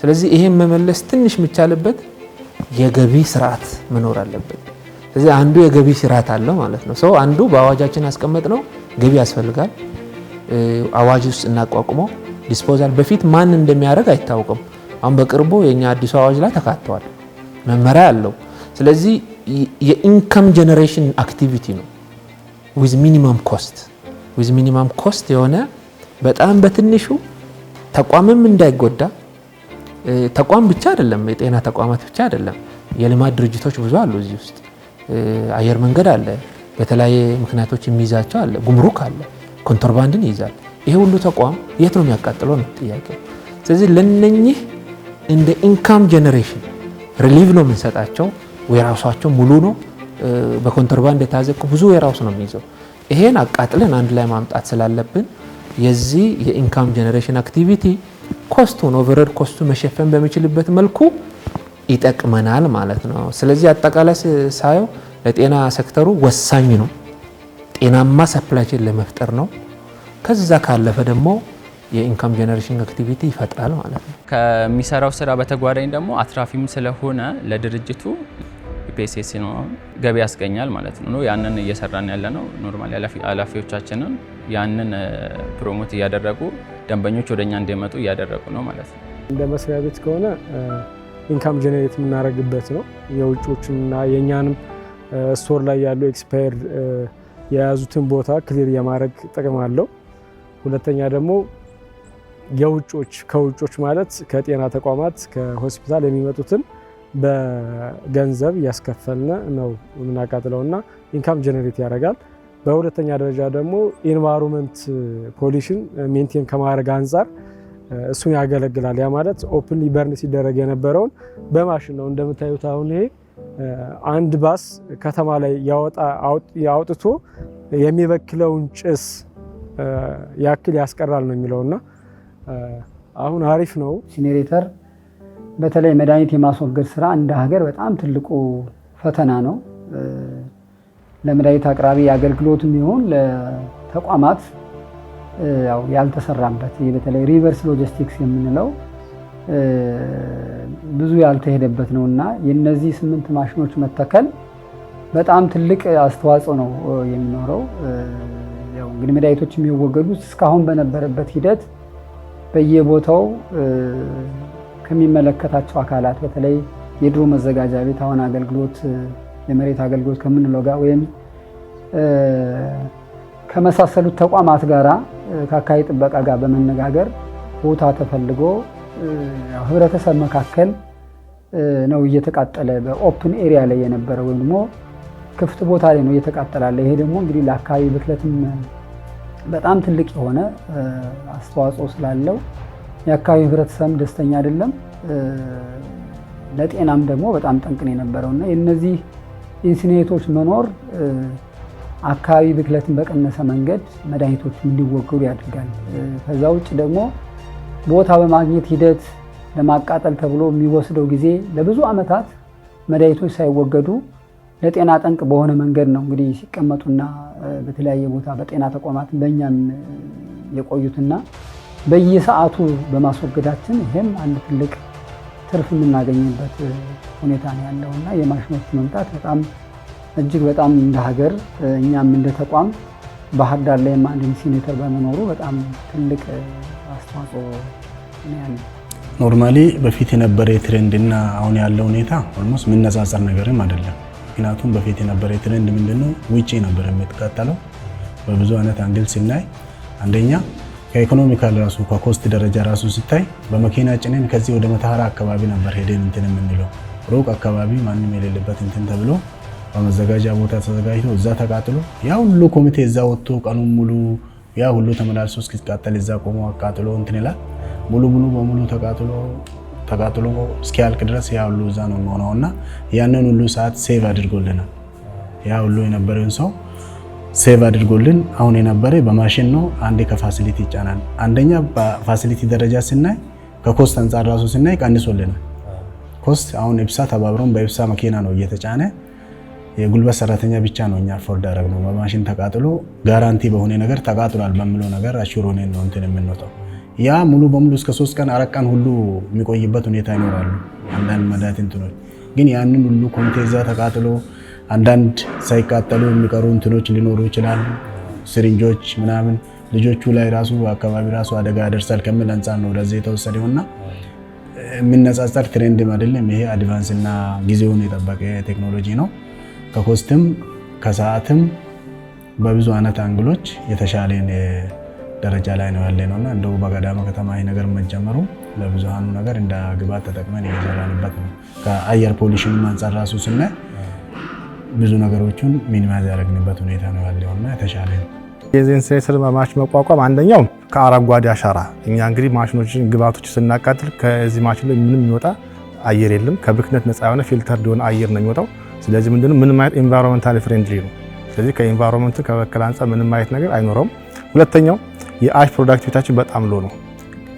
ስለዚህ ይሄን መመለስ ትንሽ የሚቻልበት የገቢ ስርዓት መኖር አለበት። ስለዚህ አንዱ የገቢ ስርዓት አለው ማለት ነው። ሰው አንዱ በአዋጃችን ያስቀመጥ ነው ገቢ ያስፈልጋል። አዋጅ ውስጥ እናቋቁመው ዲስፖዛል በፊት ማን እንደሚያደርግ አይታወቅም። አሁን በቅርቡ የኛ አዲሱ አዋጅ ላይ ተካተዋል፣ መመሪያ አለው። ስለዚህ የኢንካም ጀነሬሽን አክቲቪቲ ነው ዊዝ ሚኒመም ኮስት የሆነ በጣም በትንሹ ተቋምም እንዳይጎዳ። ተቋም ብቻ አይደለም፣ የጤና ተቋማት ብቻ አይደለም፣ የልማት ድርጅቶች ብዙ አሉ እዚህ ውስጥ። አየር መንገድ አለ፣ በተለያየ ምክንያቶች የሚይዛቸው አለ፣ ጉምሩክ አለ፣ ኮንትሮባንድን ይይዛል። ይሄ ሁሉ ተቋም የት ነው የሚያቃጥለው ነው ጥያቄው። ስለዚህ ለነኚህ እንደ ኢንካም ጀነሬሽን ሪሊቭ ነው የምንሰጣቸው። ዌራውሳቸው ሙሉ ነው፣ በኮንትሮባንድ የታዘ ብዙ ዌራውስ ነው የሚይዘው። ይሄን አቃጥለን አንድ ላይ ማምጣት ስላለብን የዚህ የኢንካም ጀነሬሽን አክቲቪቲ ኮስቱን ኦቨርሄድ ኮስቱ መሸፈን በሚችልበት መልኩ ይጠቅመናል ማለት ነው። ስለዚህ አጠቃላይ ሳየው ለጤና ሴክተሩ ወሳኝ ነው፣ ጤናማ ሰፕላይ ቼን ለመፍጠር ነው። ከዛ ካለፈ ደግሞ የኢንካም ጀነሬሽን አክቲቪቲ ይፈጥራል ማለት ነው። ከሚሰራው ስራ በተጓዳኝ ደግሞ አትራፊም ስለሆነ ለድርጅቱ ፒኤስኤስ ነው ገቢ ያስገኛል ማለት ነው። ያንን እየሰራን ያለ ነው። ኖርማሊ ኃላፊዎቻችንን ያንን ፕሮሞት እያደረጉ ደንበኞች ወደኛ እንዲመጡ እያደረጉ ነው ማለት ነው። እንደ መስሪያ ቤት ከሆነ ኢንካም ጀነሬት የምናደርግበት ነው። የውጮችና የእኛንም ስቶር ላይ ያሉ ኤክስፓየርድ የያዙትን ቦታ ክሊር የማድረግ ጥቅም አለው። ሁለተኛ ደግሞ ከውጮች ማለት ከጤና ተቋማት ከሆስፒታል የሚመጡትን በገንዘብ እያስከፈልን ነው የምናቃጥለውና ኢንካም ጀነሬት ያደርጋል። በሁለተኛ ደረጃ ደግሞ ኢንቫይሮንመንት ፖሊሽን ሜንቴን ከማድረግ አንጻር እሱን ያገለግላል። ያ ማለት ኦፕንሊ በርን ሲደረግ የነበረውን በማሽን ነው። እንደምታዩት አሁን ይሄ አንድ ባስ ከተማ ላይ ያውጥቶ የሚበክለውን ጭስ ያክል ያስቀራል ነው የሚለውና አሁን አሪፍ ነው። ኢንሲነሬተር በተለይ መድኃኒት የማስወገድ ስራ እንደ ሀገር በጣም ትልቁ ፈተና ነው። ለመድኃኒት አቅራቢ አገልግሎትም ይሁን ለተቋማት ያልተሰራበት በተለይ ሪቨርስ ሎጂስቲክስ የምንለው ብዙ ያልተሄደበት ነው እና የነዚህ 8 ማሽኖች መተከል በጣም ትልቅ አስተዋጽኦ ነው የሚኖረው። እንግዲህ መድኃኒቶች የሚወገዱት እስካሁን በነበረበት ሂደት በየቦታው ከሚመለከታቸው አካላት በተለይ የድሮ መዘጋጃ ቤት አሁን አገልግሎት የመሬት አገልግሎት ከምንለው ጋር ወይም ከመሳሰሉት ተቋማት ጋራ ከአካባቢ ጥበቃ ጋር በመነጋገር ቦታ ተፈልጎ ህብረተሰብ መካከል ነው እየተቃጠለ በኦፕን ኤሪያ ላይ የነበረ ወይም ደግሞ ክፍት ቦታ ላይ ነው እየተቃጠላለ። ይሄ ደግሞ እንግዲህ ለአካባቢ ብክለትም በጣም ትልቅ የሆነ አስተዋጽኦ ስላለው የአካባቢ ህብረተሰብ ደስተኛ አይደለም፣ ለጤናም ደግሞ በጣም ጠንቅን የነበረውና የነዚህ ኢንሲኔሬተሮች መኖር አካባቢ ብክለትን በቀነሰ መንገድ መድኃኒቶች እንዲወገዱ ያደርጋል። ከዛ ውጭ ደግሞ ቦታ በማግኘት ሂደት ለማቃጠል ተብሎ የሚወስደው ጊዜ ለብዙ ዓመታት መድኃኒቶች ሳይወገዱ ለጤና ጠንቅ በሆነ መንገድ ነው እንግዲህ ሲቀመጡና በተለያየ ቦታ በጤና ተቋማት በእኛም የቆዩትና በየሰዓቱ በማስወገዳችን ይሄም አንድ ትልቅ ትርፍ የምናገኝበት ሁኔታ ነው ያለውና የማሽኖች መምጣት በጣም እጅግ በጣም እንደ ሀገር እኛም እንደ ተቋም ባህር ዳር ላይ አንድ ኢንሲነሬተር በመኖሩ በጣም ትልቅ አስተዋጽኦ ነው ያለው። ኖርማሊ በፊት የነበረ ትሬንድና አሁን ያለው ሁኔታ ኦልሞስት የምነጻጸር ነገርም አይደለም። ምክንያቱም በፊት የነበረ ትሬንድ ምንድነው ውጪ ነበር የሚተቃጠለው። በብዙ አይነት አንግል ሲናይ አንደኛ ከኢኮኖሚካል ራሱ ከኮስት ደረጃ ራሱ ሲታይ በመኪና ጭነን ከዚህ ወደ መተሃራ አካባቢ ነበር ሄደን እንትን የምንለው ሩቅ አካባቢ ማንም የሌለበት እንትን ተብሎ በመዘጋጃ ቦታ ተዘጋጅቶ እዛ ተቃጥሎ ያ ሁሉ ኮሚቴ እዛ ወጥቶ ቀኑን ሙሉ ያ ሁሉ ተመላልሶ እስኪቃጠል እዛ ቆሞ አቃጥሎ እንትን ይላል። ሙሉ በሙሉ ተቃጥሎ እስኪያልቅ ድረስ ያ ሁሉ እዛ ነው የሚሆነውና ያንን ሁሉ ሰዓት ሴቭ አድርጎልናል። ያ ሁሉ የነበረን ሰው ሴቭ አድርጎልን አሁን የነበረ በማሽን ነው። አንዴ ከፋሲሊቲ ይጫናል። አንደኛ በፋሲሊቲ ደረጃ ስናይ ከኮስት አንጻር ራሱ ስናይ ቀንሶልናል። ኮስት አሁን ኢብሳ ተባብረን በኢብሳ መኪና ነው እየተጫነ የጉልበት ሰራተኛ ብቻ ነው እኛ ፎርድ አደረግነው። በማሽን ተቃጥሎ ጋራንቲ በሆነ ነገር ተቃጥሏል በሚለው ነገር አሹር ሆነን ነው እንትን የምንወጣው። ያ ሙሉ በሙሉ እስከ 3 ቀን 4 ቀን ሁሉ የሚቆይበት ሁኔታ ይኖራሉ። አንዳንድ መድኃኒት እንትኖች ግን ያንን ሁሉ ኮንቴዛ ተቃጥሎ አንዳንድ ሳይቃጠሉ የሚቀሩ እንትኖች ሊኖሩ ይችላሉ። ስሪንጆች ምናምን ልጆቹ ላይ ራሱ አካባቢ ራሱ አደጋ ያደርሳል ከሚል አንፃር ነው ወደዚህ የተወሰደውና የሚነጻጸር ትሬንድም አይደለም። ይሄ አድቫንስ እና ጊዜውን የጠበቀ ቴክኖሎጂ ነው። ከኮስትም ከሰዓትም በብዙ አይነት አንግሎች የተሻለ ደረጃ ላይ ነው ያለ ነውና እንደው በገዳማ ከተማ ይሄ ነገር መጀመሩ ለብዙሃኑ ነገር እንደ ግብዓት ተጠቅመን እየሰራንበት ነው። ከአየር ፖሊሽን አንፃር ራሱ ስናይ ብዙ ነገሮችን ሚኒማይዝ ያደረግንበት ሁኔታ ነው ያለውና የተሻለ ነው። የዚህን ሴንሰር ማሽን መቋቋም አንደኛው ከአረንጓዴ አሻራ እኛ እንግዲህ ማሽኖችን ግብዓቶች ስናቃጥል ከዚህ ማሽን ላይ ምንም የሚወጣ አየር የለም። ከብክነት ነፃ የሆነ ፊልተር የሆነ አየር ነው የሚወጣው። ስለዚህ ምንድነው ምንም አይነት ኢንቫይሮንመንታሊ ፍሬንድሊ ነው። ስለዚህ ከኢንቫይሮንመንት ከበከለ አንፃር ምንም አይነት ነገር አይኖረውም። ሁለተኛው የአሽ ፕሮዳክቲቪቲያችን በጣም ሎ ነው።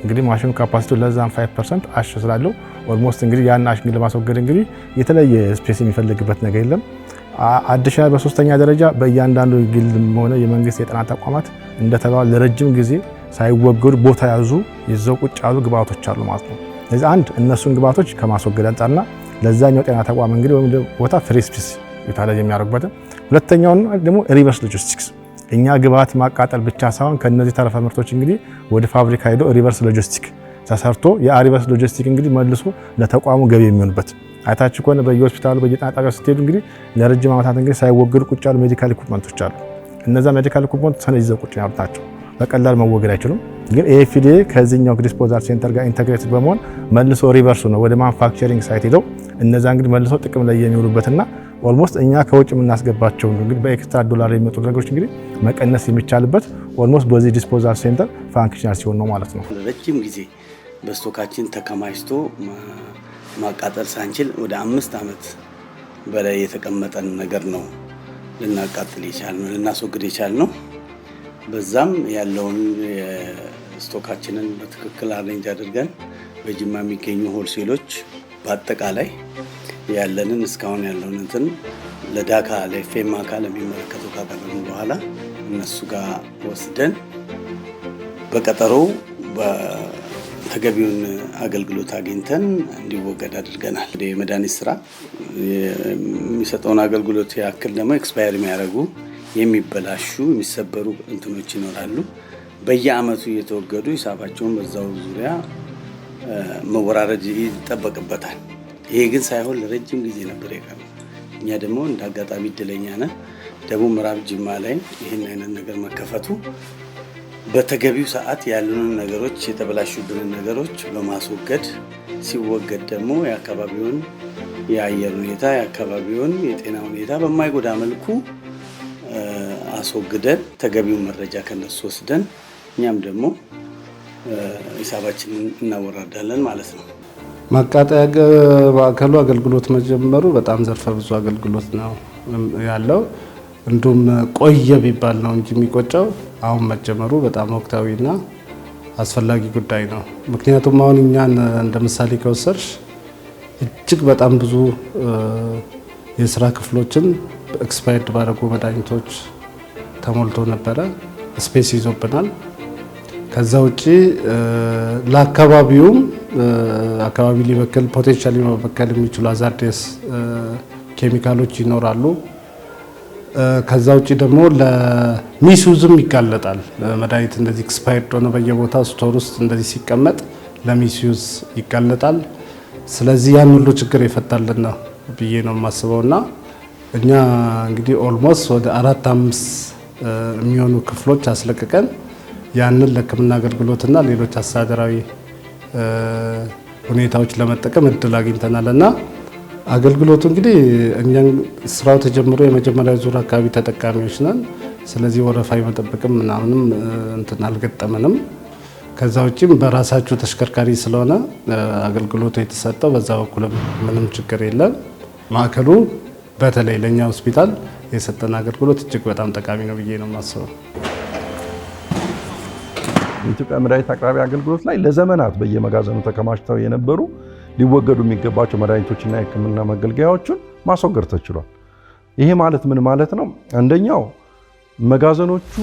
እንግዲህ ማሽኑ ካፓሲቲው ለዛም 5% አሽ ስላለው ኦልሞስት እንግዲህ ያን አሽ ለማስወገድ እንግዲህ የተለየ ስፔስ የሚፈልግበት ነገር የለም። አዲሽናል በሶስተኛ ደረጃ በእያንዳንዱ ግልም ሆነ የመንግስት የጤና ተቋማት እንደተባለ ለረጅም ጊዜ ሳይወገዱ ቦታ ያዙ ይዘው ቁጭ ያሉ ግብዓቶች አሉ ማለት ነው። ስለዚህ አንድ እነሱን ግብዓቶች ከማስወገድ አንፃርና ለዛኛው ጤና ተቋም እንግዲህ ወይም ቦታ ፍሪ ስፔስ የታለየ የሚያደርጉበት፣ ሁለተኛው ደግሞ ሪቨርስ ሎጂስቲክስ እኛ ግብዓት ማቃጠል ብቻ ሳይሆን ከነዚህ ተረፈ ምርቶች እንግዲህ ወደ ፋብሪካ ሄዶ ሪቨርስ ሎጂስቲክ ተሰርቶ የሪቨርስ ሎጂስቲክ እንግዲህ መልሶ ለተቋሙ ገቢ የሚሆንበት አይታችሁ ከሆነ በየሆስፒታሉ በየጤና ጣቢያው ስትሄዱ እንግዲህ ለረጅም ዓመታት እንግዲህ ሳይወገዱ ቁጭ ያሉ ሜዲካል ኢኩፕመንቶች አሉ። እነዛ ሜዲካል ኢኩፕመንት ሰነድ ይዘው ቁጭ ያሉት ናቸው። በቀላል መወገድ አይችሉም። ግን ኤፍዲኤ ከዚህኛው ዲስፖዛል ሴንተር ጋር ኢንተግሬትድ በመሆን መልሶ ሪቨርሱ ነው ወደ ማኑፋክቸሪንግ ሳይት ሄደው እነዛ እንግዲህ መልሶ ጥቅም ላይ የሚውሉበትና ኦልሞስት እኛ ከውጭ የምናስገባቸው እንግዲህ በኤክስትራ ዶላር የሚመጡ ነገሮች እንግዲህ መቀነስ የሚቻልበት ኦልሞስት በዚህ ዲስፖዛል ሴንተር ፋንክሽናል ሲሆን ነው ማለት ነው። ረጅም ጊዜ በስቶካችን ተከማችቶ ማቃጠል ሳንችል ወደ 5 ዓመት በላይ የተቀመጠን ነገር ነው ልናቃጥል የቻልነው ልናስወግድ የቻልነው። በዛም ያለውን ስቶካችንን በትክክል አሬንጅ አድርገን በጅማ የሚገኙ ሆልሴሎች በአጠቃላይ ያለንን እስካሁን ያለውን እንትን ለዳካ ለፌማ አካል የሚመለከተው ካቀረብን በኋላ እነሱ ጋር ወስደን በቀጠሮ ተገቢውን አገልግሎት አግኝተን እንዲወገድ አድርገናል። የመድኃኒት ስራ የሚሰጠውን አገልግሎት ያክል ደግሞ ኤክስፓየር የሚያደርጉ የሚበላሹ የሚሰበሩ እንትኖች ይኖራሉ። በየአመቱ እየተወገዱ ሂሳባቸውን በዛው ዙሪያ መወራረድ ይጠበቅበታል። ይሄ ግን ሳይሆን ለረጅም ጊዜ ነበር የቀረው። እኛ ደግሞ እንደ አጋጣሚ እድለኛ ነን። ደቡብ ምዕራብ ጅማ ላይ ይህን አይነት ነገር መከፈቱ በተገቢው ሰዓት ያሉንን ነገሮች የተበላሹብንን ነገሮች በማስወገድ ሲወገድ ደግሞ የአካባቢውን የአየር ሁኔታ የአካባቢውን የጤና ሁኔታ በማይጎዳ መልኩ አስወግደን ተገቢውን መረጃ ከነሱ ወስደን እኛም ደግሞ ሂሳባችንን እናወራዳለን ማለት ነው። ማቃጠያ ማዕከሉ አገልግሎት መጀመሩ በጣም ዘርፈ ብዙ አገልግሎት ነው ያለው። እንዲሁም ቆየ ቢባል ነው እንጂ የሚቆጨው አሁን መጀመሩ በጣም ወቅታዊና አስፈላጊ ጉዳይ ነው። ምክንያቱም አሁን እኛን እንደ ምሳሌ ከወሰድሽ እጅግ በጣም ብዙ የስራ ክፍሎችን ኤክስፓየርድ ባደረጉ መድኃኒቶች ተሞልቶ ነበረ። ስፔስ ይዞብናል። ከዛ ውጪ ለአካባቢውም አካባቢ ሊበከል ፖቴንሻሊ መበከል የሚችሉ አዛርዴስ ኬሚካሎች ይኖራሉ። ከዛ ውጪ ደግሞ ለሚስዩዝም ይጋለጣል። መድኃኒት እንደዚህ ኤክስፓየርድ ሆነ በየቦታው ስቶር ውስጥ እንደዚህ ሲቀመጥ ለሚስዩዝ ይጋለጣል። ስለዚህ ያን ሁሉ ችግር ይፈታልን ነው ብዬ ነው የማስበውና እኛ እንግዲህ ኦልሞስት ወደ 4-5 የሚሆኑ ክፍሎች አስለቅቀን ያንን ለሕክምና አገልግሎትና ሌሎች አስተዳደራዊ ሁኔታዎች ለመጠቀም እድል አግኝተናል እና አገልግሎቱ እንግዲህ እኛ ስራው ተጀምሮ የመጀመሪያ ዙር አካባቢ ተጠቃሚዎች ነን። ስለዚህ ወረፋ መጠበቅም ምናምንም እንትን አልገጠመንም። ከዛ ውጪም በራሳችሁ ተሽከርካሪ ስለሆነ አገልግሎቱ የተሰጠው በዛ በኩል ምንም ችግር የለም። ማዕከሉ በተለይ ለኛ ሆስፒታል የሰጠን አገልግሎት እጅግ በጣም ጠቃሚ ነው ብዬ ነው የማስበው። የኢትዮጵያ መድኃኒት አቅራቢ አገልግሎት ላይ ለዘመናት በየመጋዘኑ ተከማችተው የነበሩ ሊወገዱ የሚገባቸው መድኃኒቶችና የሕክምና መገልገያዎችን ማስወገድ ተችሏል። ይሄ ማለት ምን ማለት ነው? አንደኛው መጋዘኖቹ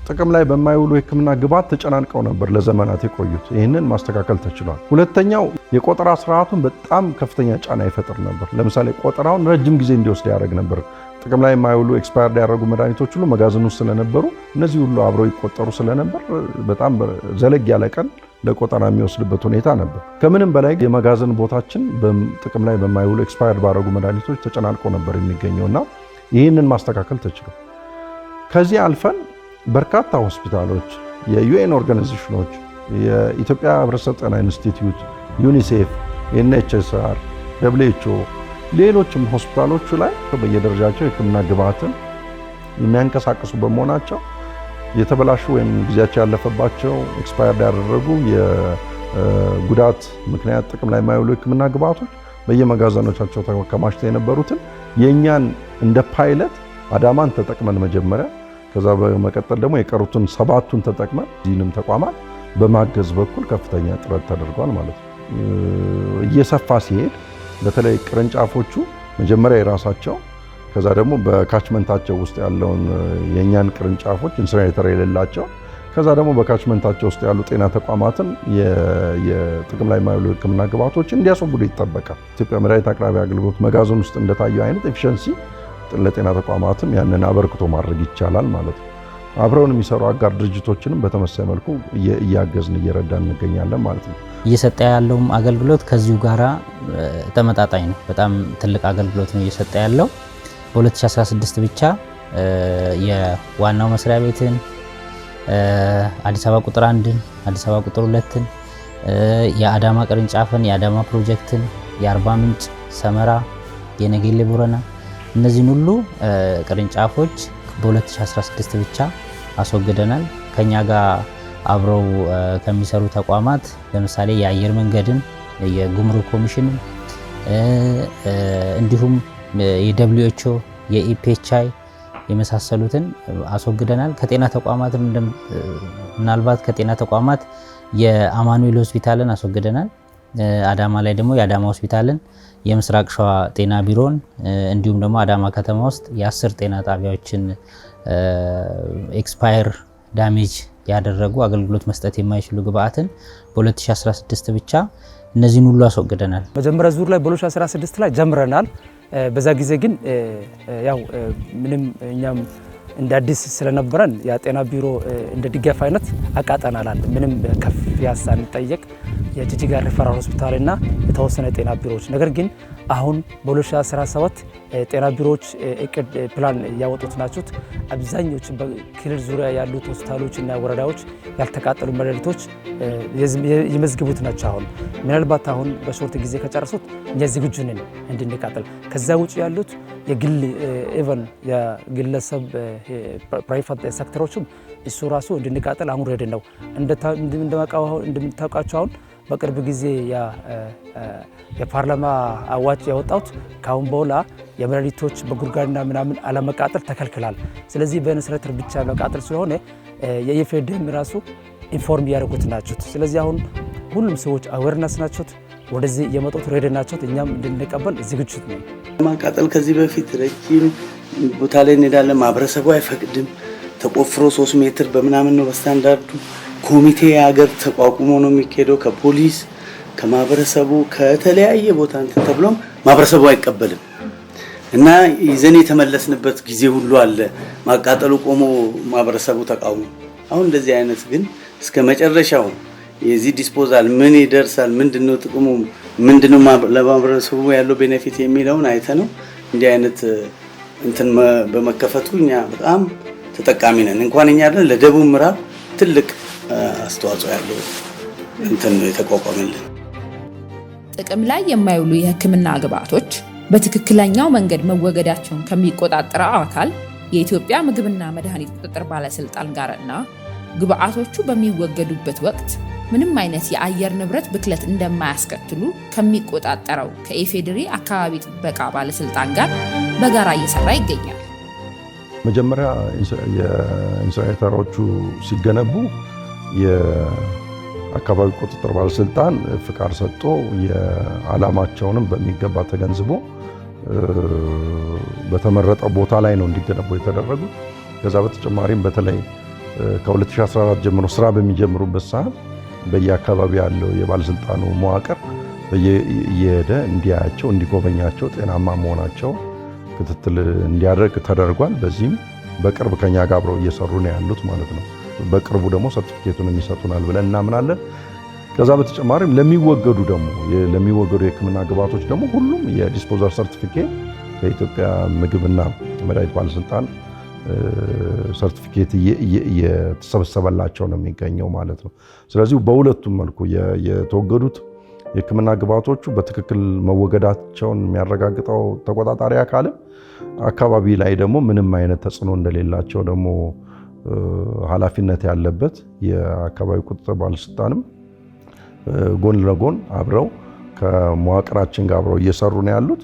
ጥቅም ላይ በማይውሉ የሕክምና ግብዓት ተጨናንቀው ነበር ለዘመናት የቆዩት። ይህንን ማስተካከል ተችሏል። ሁለተኛው የቆጠራ ስርዓቱን በጣም ከፍተኛ ጫና ይፈጥር ነበር። ለምሳሌ ቆጠራውን ረጅም ጊዜ እንዲወስድ ያደርግ ነበር። ጥቅም ላይ የማይውሉ ኤክስፓየርድ ያደረጉ መድኃኒቶች ሁሉ መጋዘን ውስጥ ስለነበሩ እነዚህ ሁሉ አብረው ይቆጠሩ ስለነበር በጣም ዘለግ ያለ ቀን ለቆጠራ የሚወስድበት ሁኔታ ነበር። ከምንም በላይ የመጋዘን ቦታችን ጥቅም ላይ በማይውሉ ኤክስፓየርድ ባደረጉ መድኃኒቶች ተጨናንቆ ነበር የሚገኘውና ይህንን ማስተካከል ተችሏል። ከዚህ አልፈን በርካታ ሆስፒታሎች፣ የዩኤን ኦርጋናይዜሽኖች፣ የኢትዮጵያ ሕብረተሰብ ጤና ኢንስቲትዩት፣ ዩኒሴፍ፣ ኤንኤችኤስአር፣ ደብሊውኤችኦ ሌሎችም ሆስፒታሎቹ ላይ በየደረጃቸው የሕክምና ግብዓትን የሚያንቀሳቅሱ በመሆናቸው የተበላሹ ወይም ጊዜያቸው ያለፈባቸው ኤክስፓየርድ ያደረጉ የጉዳት ምክንያት ጥቅም ላይ የማይውሉ የሕክምና ግብዓቶች በየመጋዘኖቻቸው ተከማችተው የነበሩትን የእኛን እንደ ፓይለት አዳማን ተጠቅመን መጀመሪያ ከዛ በመቀጠል ደግሞ የቀሩትን 7ቱን ተጠቅመን እዚህንም ተቋማት በማገዝ በኩል ከፍተኛ ጥረት ተደርጓል ማለት ነው። እየሰፋ ሲሄድ በተለይ ቅርንጫፎቹ መጀመሪያ የራሳቸው ከዛ ደግሞ በካችመንታቸው ውስጥ ያለውን የእኛን ቅርንጫፎች ኢንሲነሬተር የሌላቸው ከዛ ደግሞ በካችመንታቸው ውስጥ ያሉ ጤና ተቋማትን የጥቅም ላይ የማይውሉ ሕክምና ግብዓቶችን እንዲያስወግዱ ይጠበቃል። ኢትዮጵያ መድኃኒት አቅራቢ አገልግሎት መጋዘን ውስጥ እንደታየው አይነት ኤፊሸንሲ ለጤና ተቋማትም ያንን አበርክቶ ማድረግ ይቻላል ማለት ነው። አብረውን የሚሰሩ አጋር ድርጅቶችንም በተመሳሳይ መልኩ እያገዝን እየረዳን እንገኛለን ማለት ነው። እየሰጠ ያለውም አገልግሎት ከዚሁ ጋራ ተመጣጣኝ ነው። በጣም ትልቅ አገልግሎት ነው እየሰጠ ያለው። በ2016 ብቻ የዋናው መስሪያ ቤትን፣ አዲስ አበባ ቁጥር 1ን፣ አዲስ አበባ ቁጥር 2ን፣ የአዳማ ቅርንጫፍን፣ የአዳማ ፕሮጀክትን፣ የአርባ ምንጭ፣ ሰመራ፣ የነጌሌ ቦረና እነዚህን ሁሉ ቅርንጫፎች በ2016 ብቻ አስወግደናል። ከኛ ጋር አብረው ከሚሰሩ ተቋማት ለምሳሌ የአየር መንገድን፣ የጉምሩክ ኮሚሽንን እንዲሁም የደብሊውኤችኦ የኢፒኤችአይ የመሳሰሉትን አስወግደናል። ከጤና ተቋማትም ምናልባት ከጤና ተቋማት የአማኑኤል ሆስፒታልን አስወግደናል። አዳማ ላይ ደግሞ የአዳማ ሆስፒታልን፣ የምስራቅ ሸዋ ጤና ቢሮን እንዲሁም ደግሞ አዳማ ከተማ ውስጥ የ10 ጤና ጣቢያዎችን ኤክስፓየር ዳሜጅ ያደረጉ አገልግሎት መስጠት የማይችሉ ግብአትን በ2016 ብቻ እነዚህን ሁሉ አስወግደናል። መጀመሪያ ዙር ላይ በ2016 ላይ ጀምረናል። በዛ ጊዜ ግን ያው ምንም እኛም እንደ አዲስ ስለነበረን የጤና ቢሮ እንደ ድጋፍ አይነት አቃጠናላል። ምንም ከፍ ያሳ እንጠየቅ የጅጅጋ ሪፈራል ሆስፒታልና የተወሰነ ጤና ቢሮዎች። ነገር ግን አሁን በ2017 ጤና ቢሮዎች እቅድ ፕላን ያወጡት ናቸው። አብዛኞቹ በክልል ዙሪያ ያሉት ሆስፒታሎችና ወረዳዎች ያልተቃጠሉ መድኃኒቶች ይመዝግቡት ናቸው። አሁን ምናልባት አሁን በሾርት ጊዜ ከጨረሱት እኛ ዝግጁ ነን እንድንቃጠል። ከዛ ውጭ ያሉት የግል ኢቨን የግለሰብ ፕራይቬት ሴክተሮችም እሱ ራሱ እንድንቃጠል አሁን ሬዲ ነው። እንደምታውቃቸው አሁን በቅርብ ጊዜ የፓርላማ አዋጅ ያወጣሁት ካሁን በኋላ የመድኃኒቶች በጉድጓድና ምናምን አለመቃጠል ተከልክላል። ስለዚህ በኢንሲነሬተር ብቻ መቃጠል ስለሆነ የኢፌዴሪም ራሱ ኢንፎርም ያደርጉት ናቸው። ስለዚህ አሁን ሁሉም ሰዎች አዌርነስ ናቸው፣ ወደዚህ የመጡት ሬዲ ናቸው። እኛም እንድንቀበል ዝግጁት ነው። ማቃጠል ከዚህ በፊት ረጅም ቦታ ላይ እንሄዳለን። ማህበረሰቡ አይፈቅድም። ተቆፍሮ 3 ሜትር በምናምን ነው በስታንዳርዱ። ኮሚቴ ሀገር ተቋቁሞ ነው የሚካሄደው። ከፖሊስ ከማህበረሰቡ ከተለያየ ቦታ እንትን ተብሎም ማህበረሰቡ አይቀበልም እና ይዘን የተመለስንበት ጊዜ ሁሉ አለ። ማቃጠሉ ቆሞ ማህበረሰቡ ተቃውሞ። አሁን እንደዚህ አይነት ግን እስከ መጨረሻው የዚህ ዲስፖዛል ምን ይደርሳል፣ ምንድነው ጥቅሙ፣ ምንድነው ለማህበረሰቡ ያለው ቤኔፊት የሚለውን አይተነው እንዲህ አይነት እንትን በመከፈቱ እኛ በጣም ተጠቃሚ ነን። እንኳን እኛ አይደል ለደቡብ ምዕራብ ትልቅ አስተዋጽኦ ያለው እንትን ነው የተቋቋመልን። ጥቅም ላይ የማይውሉ የሕክምና ግብዓቶች በትክክለኛው መንገድ መወገዳቸውን ከሚቆጣጠረው አካል የኢትዮጵያ ምግብና መድኃኒት ቁጥጥር ባለስልጣን ጋርና ግብዓቶቹ በሚወገዱበት ወቅት ምንም አይነት የአየር ንብረት ብክለት እንደማያስከትሉ ከሚቆጣጠረው ከኢፌዴሪ አካባቢ ጥበቃ ባለስልጣን ጋር በጋራ እየሰራ ይገኛል። መጀመሪያ የኢንሲነሬተሮቹ ሲገነቡ የአካባቢ ቁጥጥር ባለስልጣን ፍቃድ ሰጥቶ የዓላማቸውንም በሚገባ ተገንዝቦ በተመረጠ ቦታ ላይ ነው እንዲገነቡ የተደረጉት። ከዛ በተጨማሪም በተለይ ከ2014 ጀምሮ ስራ በሚጀምሩበት ሰዓት በየአካባቢ ያለው የባለስልጣኑ መዋቅር እየሄደ እንዲያያቸው፣ እንዲጎበኛቸው፣ ጤናማ መሆናቸው ክትትል እንዲያደርግ ተደርጓል። በዚህም በቅርብ ከኛ ጋር አብረው እየሰሩ ነው ያሉት ማለት ነው። በቅርቡ ደግሞ ሰርቲፊኬቱን የሚሰጡናል ብለን እናምናለን። ከዛ በተጨማሪም ለሚወገዱ የሕክምና ግብዓቶች ደግሞ ሁሉም የዲስፖዛል ሰርቲፊኬት ከኢትዮጵያ ምግብና መድኃኒት ባለስልጣን ሰርቲፊኬት እየተሰበሰበላቸው ነው የሚገኘው ማለት ነው። ስለዚህ በሁለቱም መልኩ የተወገዱት የሕክምና ግብዓቶቹ በትክክል መወገዳቸውን የሚያረጋግጠው ተቆጣጣሪ አካልም አካባቢ ላይ ደግሞ ምንም አይነት ተጽዕኖ እንደሌላቸው ደግሞ ኃላፊነት ያለበት የአካባቢ ቁጥጥር ባለስልጣንም ጎን ለጎን አብረው ከመዋቅራችን ጋር አብረው እየሰሩ ነው ያሉት።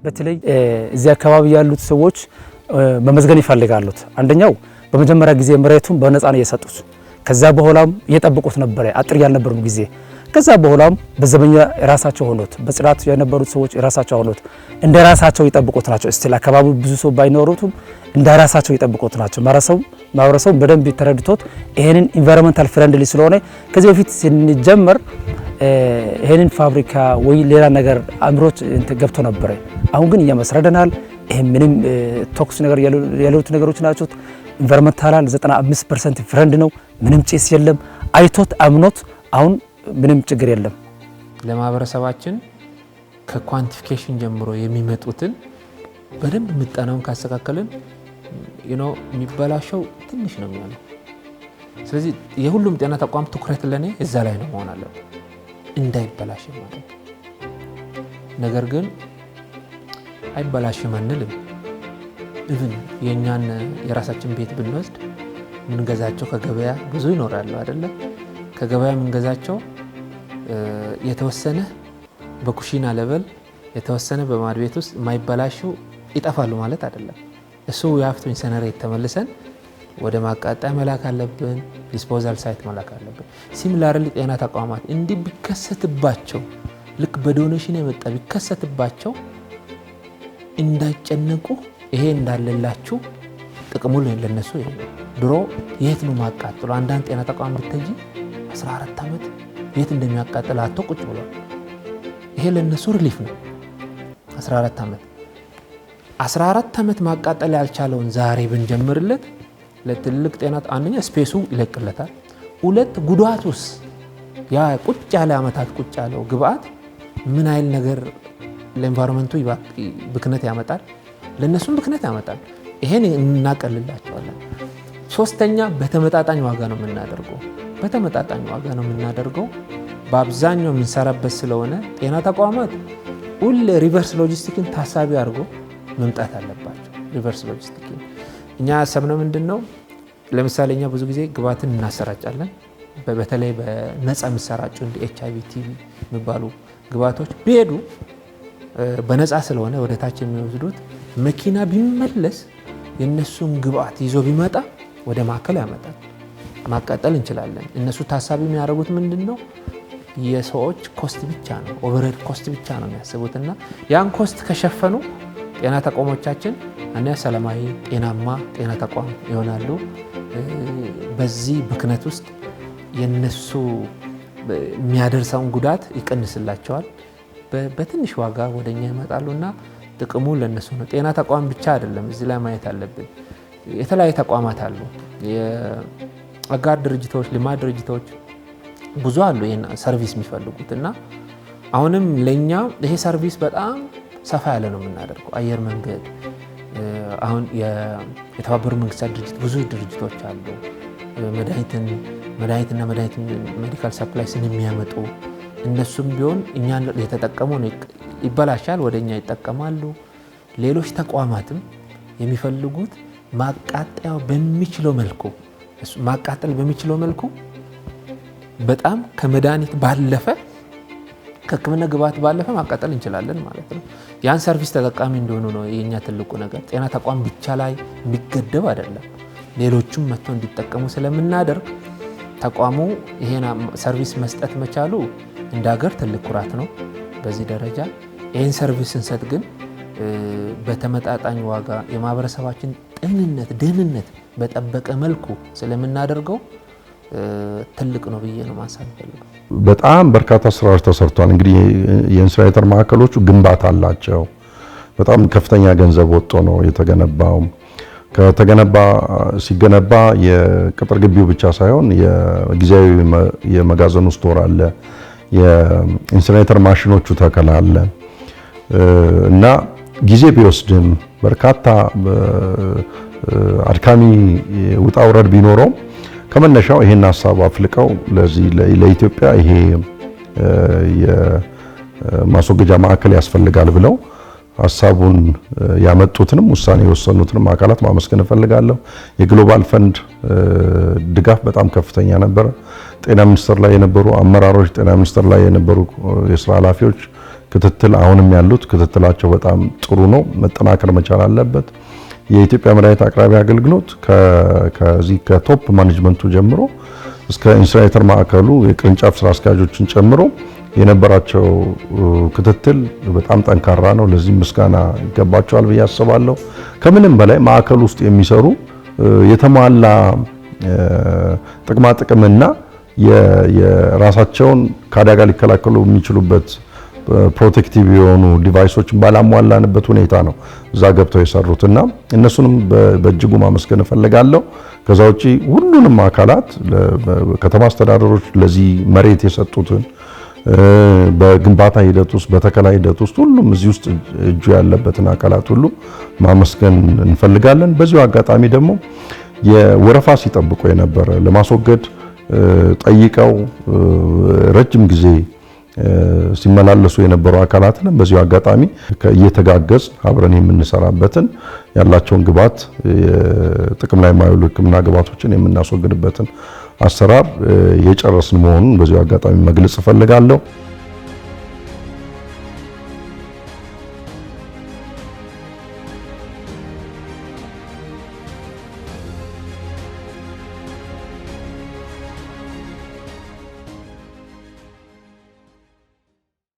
በተለይ እዚህ አካባቢ ያሉት ሰዎች መመዝገን ይፈልጋሉት። አንደኛው በመጀመሪያ ጊዜ መሬቱን በነፃ ነው የሰጡት። ከዛ በኋላም እየጠበቁት ነበረ አጥር ያልነበረም ጊዜ። ከዛ በኋላም በዘበኛ ራሳቸው ሆኖት በጽዳት የነበሩት ሰዎች ራሳቸው ሆኖት እንደ ራሳቸው ይጠብቁት ናቸው። እስቲል አካባቢው ብዙ ሰው ባይኖሩትም እንደ ራሳቸው ይጠብቁት ናቸው። ማህበረሰቡ በደንብ ተረድቶት ይሄንን ኢንቫይሮንመንታል ፍሬንድሊ ስለሆነ ከዚህ በፊት ስንጀምር ይሄንን ፋብሪካ ወይ ሌላ ነገር አምሮት ገብቶ ነበረ። አሁን ግን እያመስረደናል። ይሄ ምንም ቶክስ ነገር ያሉት ነገሮች ናቸው። ኢንቫይሮንመንታል 95% ፍሬንድ ነው። ምንም ጭስ የለም። አይቶት አምኖት አሁን ምንም ችግር የለም። ለማህበረሰባችን ከኳንቲፊኬሽን ጀምሮ የሚመጡትን በደንብ ምጠናውን ካስተካከልን የሚበላሸው ትንሽ ነው የሚሆነው። ስለዚህ የሁሉም ጤና ተቋም ትኩረት ለኔ እዛ ላይ ነው መሆን አለበት እንዳይበላሽ ማለት። ነገር ግን አይበላሽም አንልም። ኢቭን የኛን የራሳችን ቤት ብንወስድ ምንገዛቸው ከገበያ ብዙ ይኖራሉ አይደለ? ከገበያ ምንገዛቸው የተወሰነ በኩሽና ሌቨል የተወሰነ በማድ ቤት ውስጥ የማይበላሹ ይጠፋሉ ማለት አይደለም። እሱ የሀፍቱ ኢንሰነሬት ተመልሰን ወደ ማቃጠያ መላክ አለብን፣ ዲስፖዛል ሳይት መላክ አለብን። ሲሚላርሊ ጤና ተቋማት እንዲህ ቢከሰትባቸው ልክ በዶኔሽን የመጣ ቢከሰትባቸው እንዳይጨነቁ ይሄ እንዳለላችሁ ጥቅሙ ለነሱ ይሄ ነው። ድሮ የት ነው ማቃጠሉ? አንዳንድ ጤና ተቋም ብትጂ 14 ዓመት የት እንደሚያቃጥል አቶ ቁጭ ብሏል። ይሄ ለነሱ ሪሊፍ ነው። 14 ዓመት ማቃጠል ያልቻለውን ዛሬ ብንጀምርለት ለትልቅ ጤና አንደኛ ስፔሱ ይለቅለታል። ሁለት ጉዳቱስ ያ ቁጭ ያለ ዓመታት ቁጭ ያለው ግብአት ምን አይል ነገር ለኤንቫይሮንመንቱ ብክነት ያመጣል፣ ለነሱም ብክነት ያመጣል። ይሄን እናቀልላቸዋለን። ሶስተኛ በተመጣጣኝ ዋጋ ነው የምናደርገው። በተመጣጣኝ ዋጋ ነው የምናደርገው። በአብዛኛው የምንሰራበት ስለሆነ ጤና ተቋማት ሁሌ ሪቨርስ ሎጂስቲክን ታሳቢ አድርጎ መምጣት አለባቸው። ሪቨርስ ሎጂስቲክን እኛ ያሰብነው ምንድነው? ለምሳሌ እኛ ብዙ ጊዜ ግብአትን እናሰራጫለን። በተለይ በነፃ የሚሰራጩ እንደ HIV ቲቪ የሚባሉ ግብአቶች ቢሄዱ በነፃ ስለሆነ ወደ ታች የሚወስዱት መኪና ቢመለስ የነሱን ግብአት ይዞ ቢመጣ ወደ ማዕከል ያመጣል። ማቃጠል እንችላለን። እነሱ ታሳቢ የሚያደርጉት ምንድነው? የሰዎች ኮስት ብቻ ነው፣ ኦቨርሄድ ኮስት ብቻ ነው የሚያስቡትና ያን ኮስት ከሸፈኑ ጤና ተቋሞቻችን እና ሰላማዊ ጤናማ ጤና ተቋም ይሆናሉ። በዚህ ብክነት ውስጥ የነሱ የሚያደርሰውን ጉዳት ይቀንስላቸዋል። በትንሽ ዋጋ ወደኛ ይመጣሉና ጥቅሙ ለነሱ ነው። ጤና ተቋም ብቻ አይደለም፣ እዚህ ላይ ማየት አለብን። የተለያዩ ተቋማት አሉ፣ የአጋር ድርጅቶች፣ ልማት ድርጅቶች ብዙ አሉ ይሄን ሰርቪስ የሚፈልጉት እና አሁንም ለኛ ይሄ ሰርቪስ በጣም ሰፋ ያለ ነው የምናደርገው። አየር መንገድ አሁን የተባበሩት መንግስታት ድርጅት ብዙ ድርጅቶች አሉ፣ መድኃኒትና መድኃኒት ሜዲካል ሰፕላይስን የሚያመጡ እነሱም ቢሆን እኛን የተጠቀሙ ነው። ይበላሻል፣ ወደኛ ይጠቀማሉ። ሌሎች ተቋማትም የሚፈልጉት ማቃጠያው በሚችለው መልኩ ማቃጠል በሚችለው መልኩ በጣም ከመድኃኒት ባለፈ ከሕክምና ግብዓት ባለፈ ማቃጠል እንችላለን ማለት ነው። ያን ሰርቪስ ተጠቃሚ እንደሆኑ ነው የኛ ትልቁ ነገር። ጤና ተቋም ብቻ ላይ የሚገደብ አይደለም፣ ሌሎቹም መጥቶ እንዲጠቀሙ ስለምናደርግ ተቋሙ ይሄን ሰርቪስ መስጠት መቻሉ እንደ ሀገር ትልቅ ኩራት ነው። በዚህ ደረጃ ይህን ሰርቪስ ስንሰጥ ግን በተመጣጣኝ ዋጋ የማህበረሰባችን ጤንነት፣ ደህንነት በጠበቀ መልኩ ስለምናደርገው ትልቅ ነው ብዬ ነው ማንሳት ፈልገው። በጣም በርካታ ስራዎች ተሰርቷል። እንግዲህ የኢንሲነሬተር ማዕከሎቹ ግንባታ አላቸው። በጣም ከፍተኛ ገንዘብ ወጥቶ ነው የተገነባው። ሲገነባ የቅጥር ግቢው ብቻ ሳይሆን የጊዜያዊ የመጋዘኑ ስቶር አለ፣ የኢንሲነሬተር ማሽኖቹ ተከላ አለ እና ጊዜ ቢወስድም በርካታ አድካሚ ውጣ ውረድ ቢኖረው ከመነሻው ይሄን ሀሳብ አፍልቀው ለዚህ ለኢትዮጵያ ይሄ የማስወገጃ ማዕከል ያስፈልጋል ብለው ሀሳቡን ያመጡትንም ውሳኔ የወሰኑትንም አካላት ማመስገን እፈልጋለሁ። የግሎባል ፈንድ ድጋፍ በጣም ከፍተኛ ነበር። ጤና ሚኒስቴር ላይ የነበሩ አመራሮች፣ ጤና ሚኒስቴር ላይ የነበሩ የስራ ኃላፊዎች ክትትል አሁንም ያሉት ክትትላቸው በጣም ጥሩ ነው፣ መጠናከር መቻል አለበት። የኢትዮጵያ መድኃኒት አቅራቢ አገልግሎት ከዚህ ከቶፕ ማኔጅመንቱ ጀምሮ እስከ ኢንሲነሬተር ማዕከሉ የቅርንጫፍ ስራ አስኪያጆችን ጨምሮ የነበራቸው ክትትል በጣም ጠንካራ ነው። ለዚህ ምስጋና ይገባቸዋል ብዬ አስባለሁ። ከምንም በላይ ማዕከሉ ውስጥ የሚሰሩ የተሟላ ጥቅማ ጥቅምና የራሳቸውን ከአደጋ ሊከላከሉ የሚችሉበት ፕሮቴክቲቭ የሆኑ ዲቫይሶችን ባላሟላንበት ሁኔታ ነው እዛ ገብተው የሰሩትና እነሱንም በእጅጉ ማመስገን እፈልጋለሁ። ከዛ ውጪ ሁሉንም አካላት ከተማ አስተዳደሮች ለዚህ መሬት የሰጡትን በግንባታ ሂደት ውስጥ በተከላ ሂደት ውስጥ ሁሉም እዚህ ውስጥ እጁ ያለበትን አካላት ሁሉ ማመስገን እንፈልጋለን። በዚሁ አጋጣሚ ደግሞ የወረፋ ሲጠብቁ የነበረ ለማስወገድ ጠይቀው ረጅም ጊዜ ሲመላለሱ የነበሩ አካላትን በዚሁ አጋጣሚ እየተጋገዝ አብረን የምንሰራበትን ያላቸውን ግብዓት ጥቅም ላይ የማይውሉ ሕክምና ግብዓቶችን የምናስወግድበትን አሰራር የጨረስን መሆኑን በዚሁ አጋጣሚ መግለጽ እፈልጋለሁ።